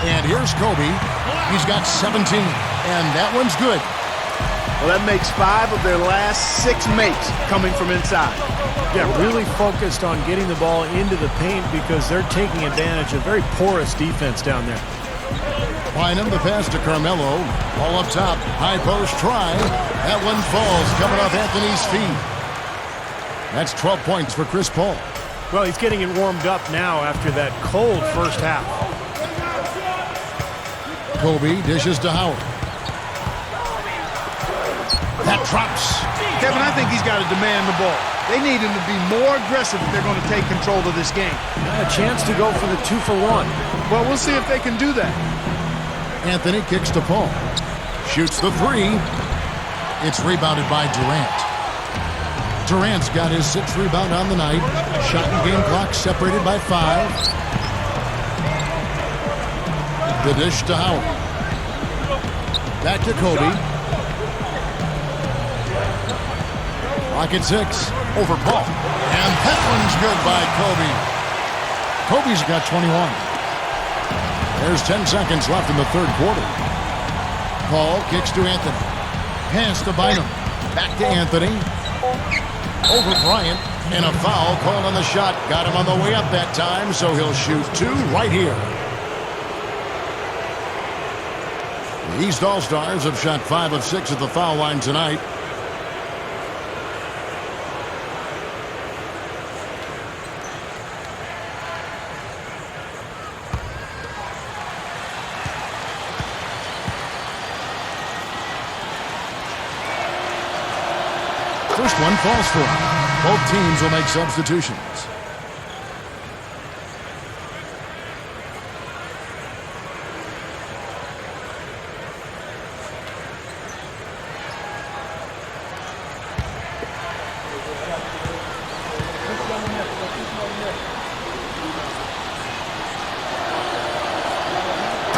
And here's Kobe. He's got 17. And that one's good. Well, that makes 5 of their last 6 makes coming from inside. Yeah, really focused on getting the ball into the paint because they're taking advantage of very porous defense down there. Bynum, the pass to Carmelo. Ball up top. High post try. That one falls, coming off Anthony's feet. That's 12 points for Chris Paul. Well, he's getting it warmed up now after that cold first half. Kobe dishes to Howard. That drops. Kevin, I think he's got to demand the ball. They need him to be more aggressive if they're going to take control of this game. A chance to go for the 2-for-1. Well, we'll see if they can do that. Anthony kicks to Paul. Shoots the 3. It's rebounded by Durant. Durant's got his 6th rebound on the night. Shot and game clock separated by 5. The dish to Howard. Back to Kobe. Clock at 6. Over Paul. And that one's good by Kobe. Kobe's got 21. There's 10 seconds left in the 3rd quarter. Paul kicks to Anthony. Pass to Bynum. Back to Anthony. Over Bryant. And a foul called on the shot. Got him on the way up that time, so he'll shoot 2 right here. The East All-Stars have shot 5 of 6 at the foul line tonight. First one falls for him. Both teams will make substitutions.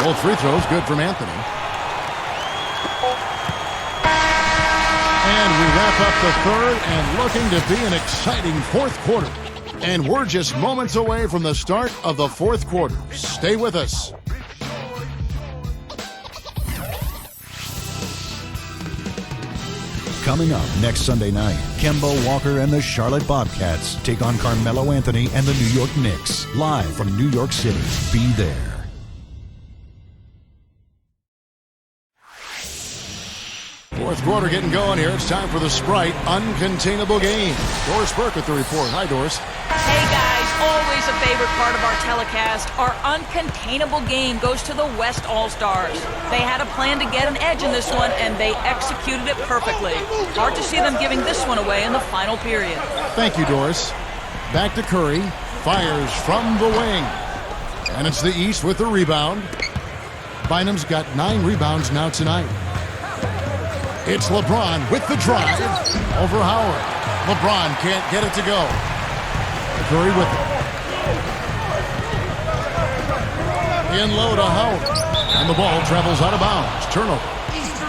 Both free throws good from Anthony. And we wrap up the 3rd and looking to be an exciting 4th quarter. And we're just moments away from the start of the 4th quarter. Stay with us. Coming up next Sunday night, Kemba Walker and the Charlotte Bobcats take on Carmelo Anthony and the New York Knicks. Live from New York City. Be there. Fourth quarter getting going here. It's time for the Sprite Uncontainable Game. Doris Burke with the report. Hi, Doris. Hey guys, always a favorite part of our telecast. Our uncontainable game goes to the West All-Stars. They had a plan to get an edge in this one, and they executed it perfectly. Hard to see them giving this one away in the final period. Thank you, Doris. Back to Curry. Fires from the wing. And it's the East with the rebound. Bynum's got 9 rebounds now tonight. It's LeBron with the drive over Howard. LeBron can't get it to go. Curry with it. In low to Howard. And the ball travels out of bounds. Turnover.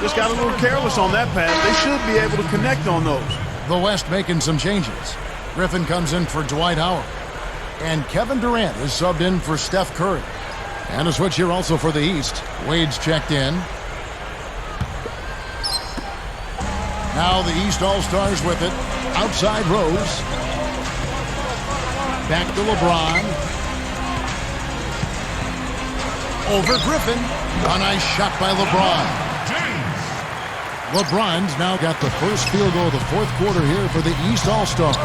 Just got a little careless on that pass. They should be able to connect on those. The West making some changes. Griffin comes in for Dwight Howard. And Kevin Durant is subbed in for Steph Curry. And a switch here also for the East. Wade's checked in. Now the East All-Stars with it. Outside Rose. Back to LeBron. Over Griffin. A nice shot by LeBron. LeBron's now got the first field goal of the fourth quarter here for the East All-Stars.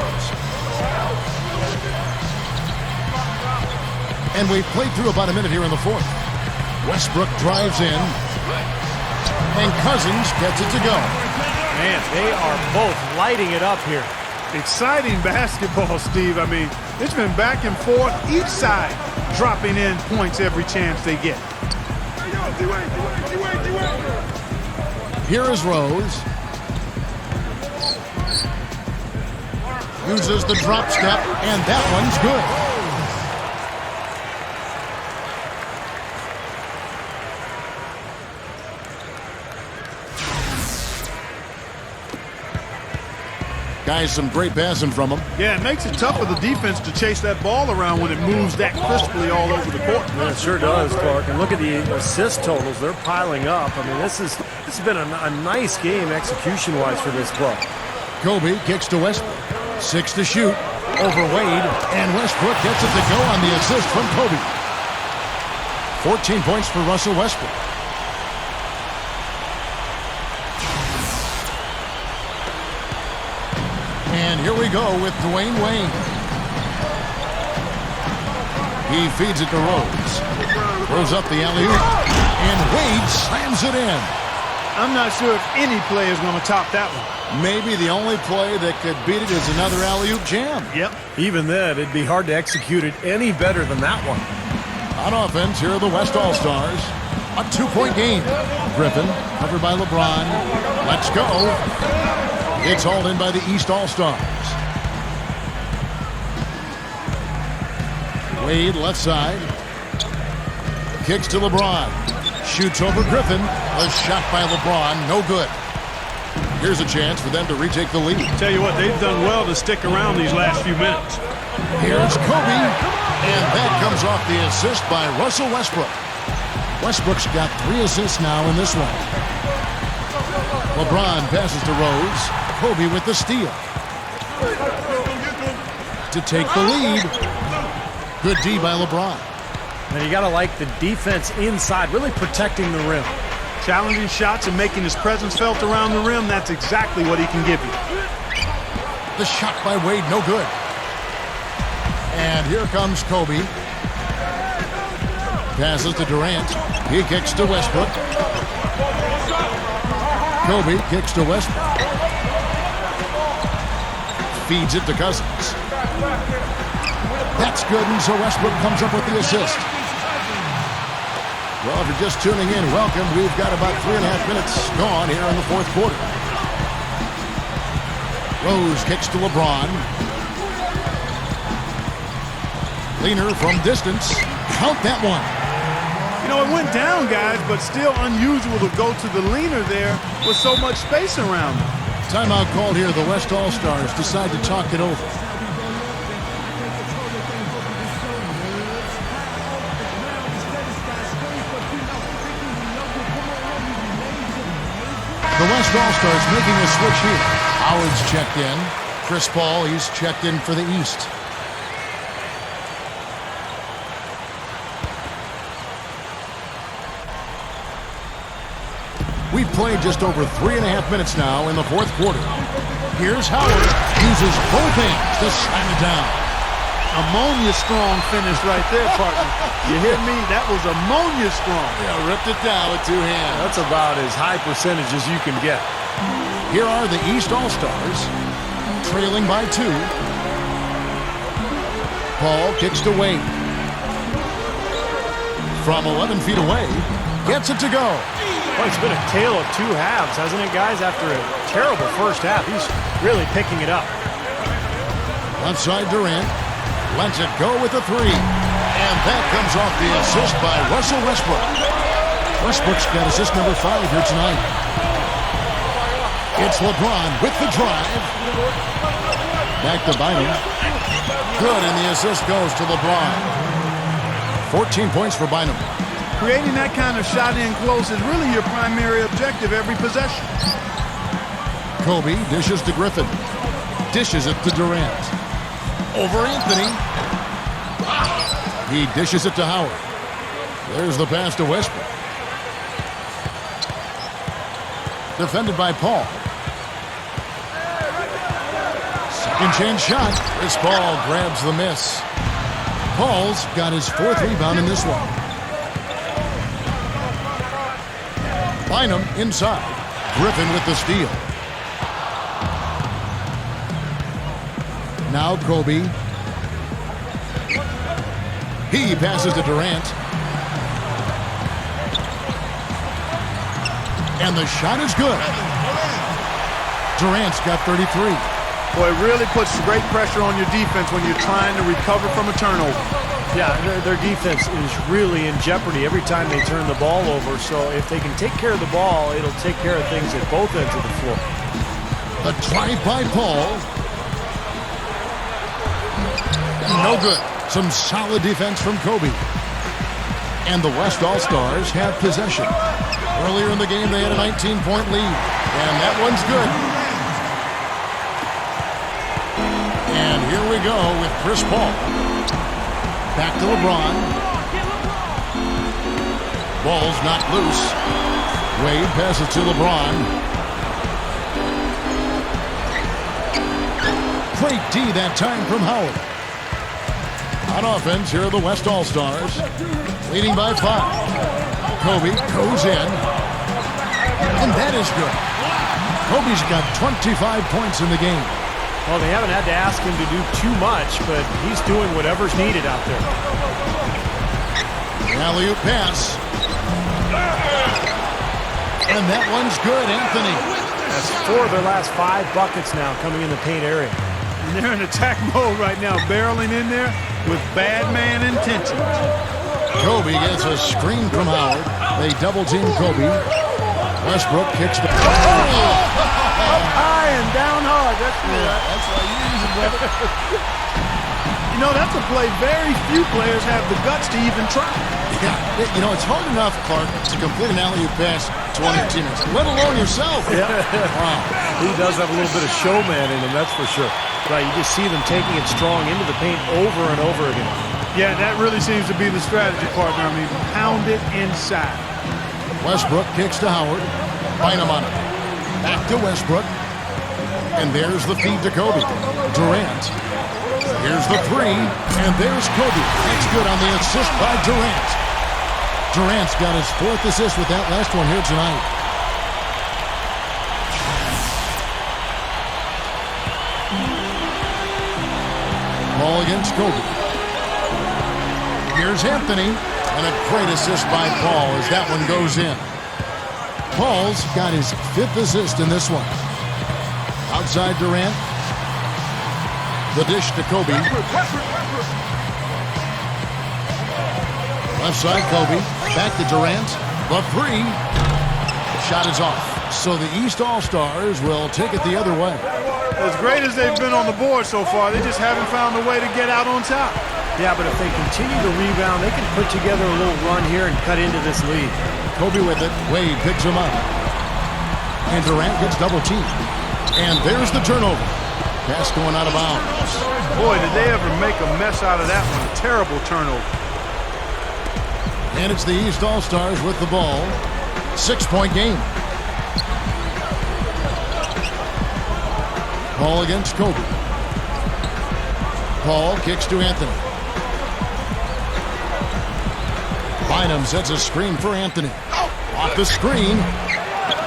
And we've played through about a minute here in the fourth. Westbrook drives in. And Cousins gets it to go. Man, they are both lighting it up here. Exciting basketball, Steve. I mean, it's been back and forth. Each side dropping in points every chance they get. Here is Rose. Uses the drop step, and that one's good. Guys, some great passing from him. Yeah, it makes it tough for the defense to chase that ball around when it moves that crisply all over the court. Yeah, it sure does, Clark. And look at the assist totals. They're piling up. I mean, this has been a nice game execution-wise for this club. Kobe kicks to Westbrook. 6 to shoot. Over Wade. And Westbrook gets it to go on the assist from Kobe. 14 points for Russell Westbrook. And here we go with Dwayne Wayne. He feeds it to Rose. Throws up the alley-oop. And Wade slams it in. I'm not sure if any play is going to top that one. Maybe the only play that could beat it is another alley-oop jam. Yep. Even then, it'd be hard to execute it any better than that one. On offense, here are the West All-Stars. A 2-point game. Griffin, covered by LeBron. Let's go. It's hauled in by the East All-Stars. Wade, left side. Kicks to LeBron. Shoots over Griffin. A shot by LeBron. No good. Here's a chance for them to retake the lead. Tell you what, they've done well to stick around these last few minutes. Here's Kobe. And that comes off the assist by Russell Westbrook. Westbrook's got 3 assists now in this one. LeBron passes to Rose. Kobe with the steal. To take the lead. Good D by LeBron. And you got to like the defense inside, really protecting the rim. Challenging shots and making his presence felt around the rim, that's exactly what he can give you. The shot by Wade, no good. And here comes Kobe. Passes to Durant. He kicks to Westbrook. Kobe kicks to Westbrook. Feeds it to Cousins. That's good, and so Westbrook comes up with the assist. Well, if you're just tuning in, welcome. We've got about 3.5 minutes gone here in the fourth quarter. Rose kicks to LeBron. Leaner from distance. Count that one. You know, it went down, guys, but still unusual to go to the leaner there with so much space around them. Timeout called here. The West All-Stars decide to talk it over. The West East All-Stars making a switch here. Howard's checked in. Chris Paul, he's checked in for the East. We've played just over 3.5 minutes now in the fourth quarter. Here's Howard. Uses both hands to slam it down. Ammonia strong finish right there, partner. You hear me? That was ammonia strong. Yeah, ripped it down with two hands. That's about as high percentage as you can get. Here are the East All-Stars, trailing by 2. Paul kicks to Wade. From 11 feet away, gets it to go. Well, it's been a tale of two halves, hasn't it, guys? After a terrible first half, he's really picking it up. Outside Durant, lets it go with a 3. And that comes off the assist by Russell Westbrook. Westbrook's got assist number 5 here tonight. It's LeBron with the drive. Back to Bynum. Good, and the assist goes to LeBron. 14 points for Bynum. Creating that kind of shot in close is really your primary objective every possession. Kobe dishes to Griffin. Dishes it to Durant. Over Anthony. He dishes it to Howard. There's the pass to Westbrook. Defended by Paul. Second chance shot. Chris Paul grabs the miss. Paul's got his 4th rebound in this one. Bynum inside. Griffin with the steal. Now Kobe. He passes to Durant. And the shot is good. Durant's got 33. Boy, it really puts great pressure on your defense when you're trying to recover from a turnover. Yeah, their defense is really in jeopardy every time they turn the ball over. So if they can take care of the ball, it'll take care of things at both ends of the floor. The drive by Paul. No good. Some solid defense from Kobe. And the West All-Stars have possession. Earlier in the game, they had a 19-point lead. And that one's good. And here we go with Chris Paul. Back to LeBron. Ball's not loose. Wade passes to LeBron. Great D that time from Howard. On offense, here are the West All-Stars. Leading by 5. Kobe goes in. And that is good. Kobe's got 25 points in the game. Well, they haven't had to ask him to do too much, but he's doing whatever's needed out there. Alley-oop pass. And that one's good, Anthony. That's 4 of their last 5 buckets now coming in the paint area. And they're in attack mode right now, barreling in there with bad man intentions. Kobe gets a screen from Howard. They double-team Kobe. Westbrook kicks the... Up high and down hard. That's why you use it, brother. You know, that's a play very few players have the guts to even try. Yeah, you know, it's hard enough, Clark, to complete an alley-oop pass to one of your teammates, let alone yourself. Yeah. Wow. He does have a little bit of showman in him, that's for sure. Right, you just see them taking it strong into the paint over and over again. Yeah, that really seems to be the strategy, partner. I mean, pound it inside. Westbrook kicks to Howard. Bynum on it. Back to Westbrook. And there's the feed to Kobe. Durant. Here's the 3. And there's Kobe. That's good on the assist by Durant. Durant's got his 4th assist with that last one here tonight. Ball against Kobe. Here's Anthony. And a great assist by Paul as that one goes in. Paul's got his 5th assist in this one. Outside Durant. The dish to Kobe. Left side Kobe. Back to Durant. The 3. Shot is off. So the East All-Stars will take it the other way. As great as they've been on the board so far, they just haven't found a way to get out on top. Yeah, but if they continue to rebound, they can put together a little run here and cut into this lead. Kobe with it. Wade picks him up. And Durant gets double teamed. And there's the turnover. Pass going out of bounds. Boy, did they ever make a mess out of that one. A terrible turnover. And it's the East All-Stars with the ball. 6-point game. Paul against Kobe. Paul kicks to Anthony. Bynum sets a screen for Anthony. Off the screen.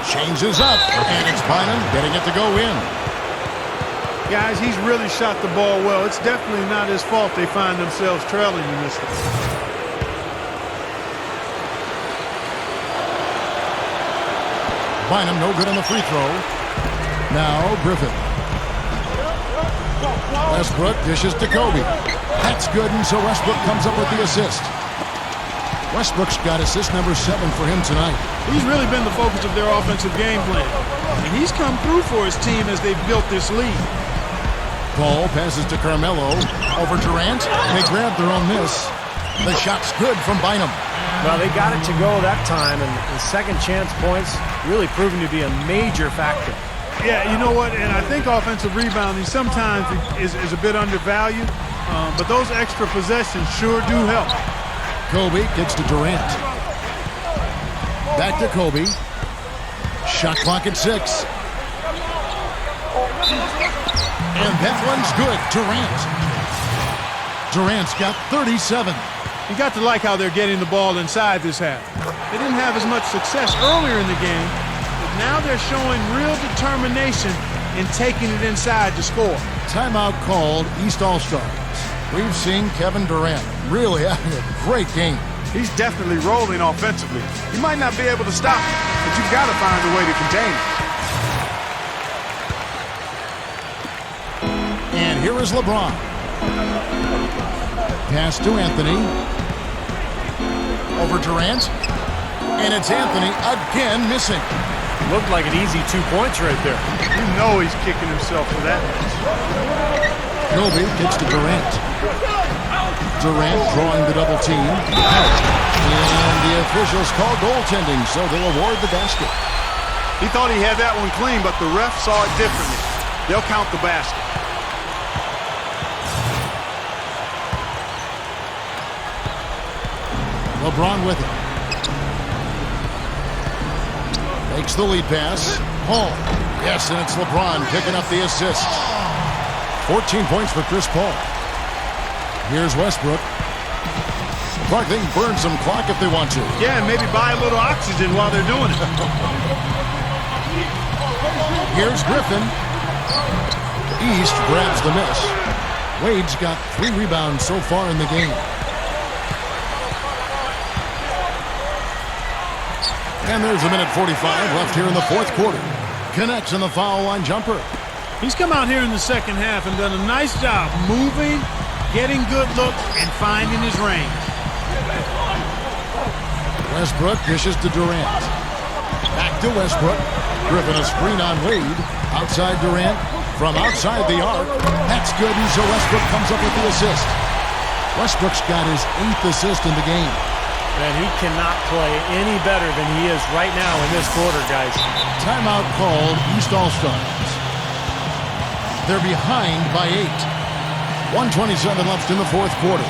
Changes up. And it's Bynum getting it to go in. Guys, he's really shot the ball well. It's definitely not his fault they find themselves trailing in this one. Bynum no good on the free throw. Now Griffin. Westbrook dishes to Kobe. That's good, and so Westbrook comes up with the assist. Westbrook's got assist number 7 for him tonight. He's really been the focus of their offensive game plan. And he's come through for his team as they've built this lead. Paul passes to Carmelo. Over Durant. They grab their own miss. The shot's good from Bynum. Well, they got it to go that time, and the second chance points really proving to be a major factor. Yeah, you know what? And I think offensive rebounding sometimes is a bit undervalued, but those extra possessions sure do help. Kobe gets to Durant. Back to Kobe. Shot clock at 6. And that one's good. Durant's got 37. You got to like how they're getting the ball inside this half. They didn't have as much success earlier in the game, but now they're showing real determination in taking it inside to score. Timeout called, East All-Stars. We've seen Kevin Durant really having a great game. He's definitely rolling offensively. You might not be able to stop him, but you've got to find a way to contain him. And here is LeBron. Pass to Anthony. Over Durant. And it's Anthony again missing. Looked like an easy 2 points right there. You know he's kicking himself for that. Kobe gets to Durant. Durant drawing the double team. And the officials call goaltending, so they'll award the basket. He thought he had that one clean, but the ref saw it differently. They'll count the basket. LeBron with it. Makes the lead pass. Paul. Yes, and it's LeBron picking up the assist. 14 points for Chris Paul. Here's Westbrook. Clark, they can burn some clock if they want to. Yeah, and maybe buy a little oxygen while they're doing it. Here's Griffin. East grabs the miss. Wade's got 3 rebounds so far in the game. And there's a minute 45 left here in the fourth quarter. Connects in the foul line jumper. He's come out here in the second half and done a nice job moving, getting good looks, and finding his range. Westbrook dishes to Durant. Back to Westbrook. Griffin a screen on Wade. Outside Durant. From outside the arc. That's good, and so Westbrook comes up with the assist. Westbrook's got his 8th assist in the game. And he cannot play any better than he is right now in this quarter, guys. Timeout called, East All-Stars. They're behind by 8. 1:27 left in the fourth quarter.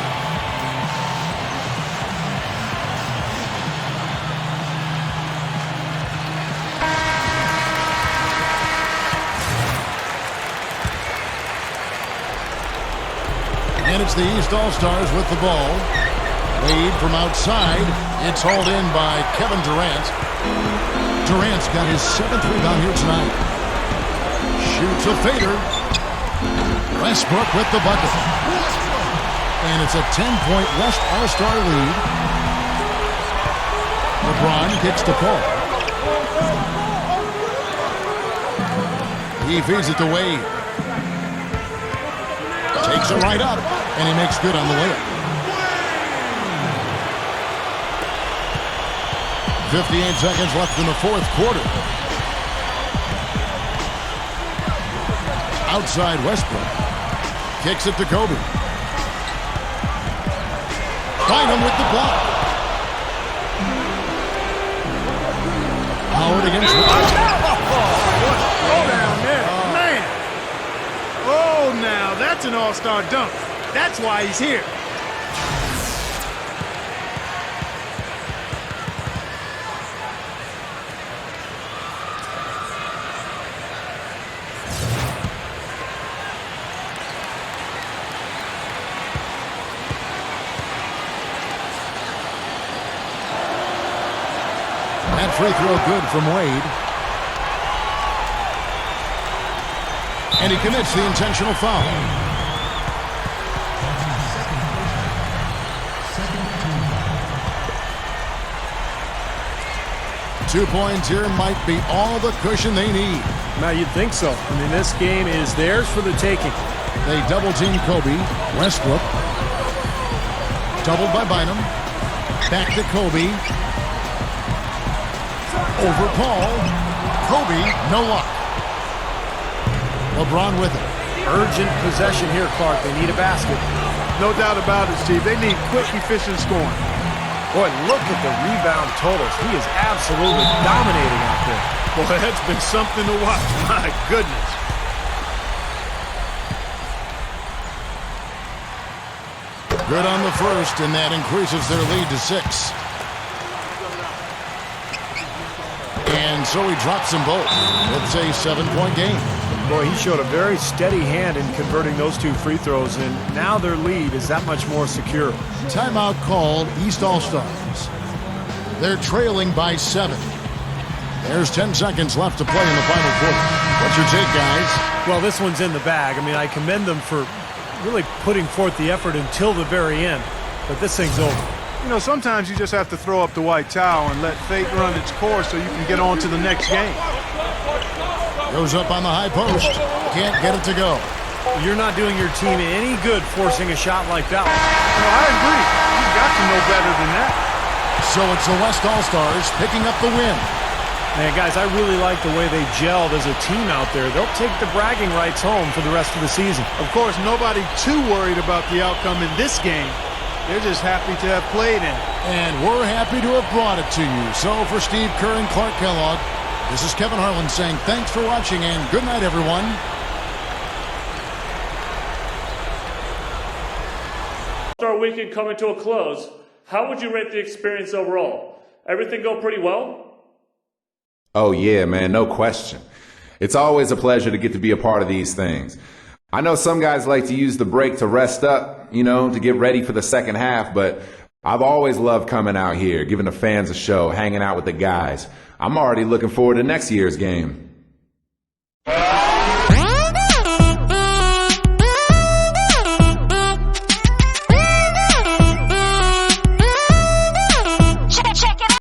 And it's the East All-Stars with the ball. Wade from outside. It's hauled in by Kevin Durant. Durant's got his 7th rebound here tonight. Shoots a fader. Westbrook with the bucket. And it's a 10-point West All-Star lead. LeBron kicks to Paul. He feeds it to Wade. Takes it right up, and he makes good on the layup. 58 seconds left in the fourth quarter. Outside Westbrook. Kicks it to Kobe. Bynum with the block. Howard against Wade. That's an all-star dunk. That's why he's here. That free throw good from Wade. And he commits the intentional foul. Two points here might be all the cushion they need. Now, you'd think so. I mean, this game is theirs for the taking. They double-team Kobe. Westbrook. Doubled by Bynum. Back to Kobe. Over Paul. Kobe, no luck. LeBron with it. Urgent possession here, Clark. They need a basket. No doubt about it, Steve. They need quick, efficient scoring. Boy, look at the rebound totals. He is absolutely dominating out there. Boy, that's been something to watch. My goodness. Good on the first, and that increases their lead to 6. And so he drops them both. It's a 7-point game. Boy, he showed a very steady hand in converting those two free throws, and now their lead is that much more secure. Timeout called, East All-Stars. They're trailing by 7. There's 10 seconds left to play in the final quarter. What's your take, guys? Well, this one's in the bag. I mean, I commend them for really putting forth the effort until the very end, but this thing's over. You know, sometimes you just have to throw up the white towel and let fate run its course so you can get on to the next game. Goes up on the high post. Can't get it to go. You're not doing your team any good forcing a shot like that one. Well, I agree. You've got to know better than that. So it's the West All-Stars picking up the win. Man, guys, I really like the way they gelled as a team out there. They'll take the bragging rights home for the rest of the season. Of course, nobody too worried about the outcome in this game. They're just happy to have played in it. And we're happy to have brought it to you. So for Steve Kerr and Clark Kellogg, this is Kevin Harlan saying thanks for watching and good night, everyone. All-Star weekend coming to a close. How would you rate the experience overall? Everything go pretty well? Oh yeah, man, no question. It's always a pleasure to get to be a part of these things. I know some guys like to use the break to rest up, you know, to get ready for the second half, but I've always loved coming out here, giving the fans a show, hanging out with the guys. I'm already looking forward to next year's game.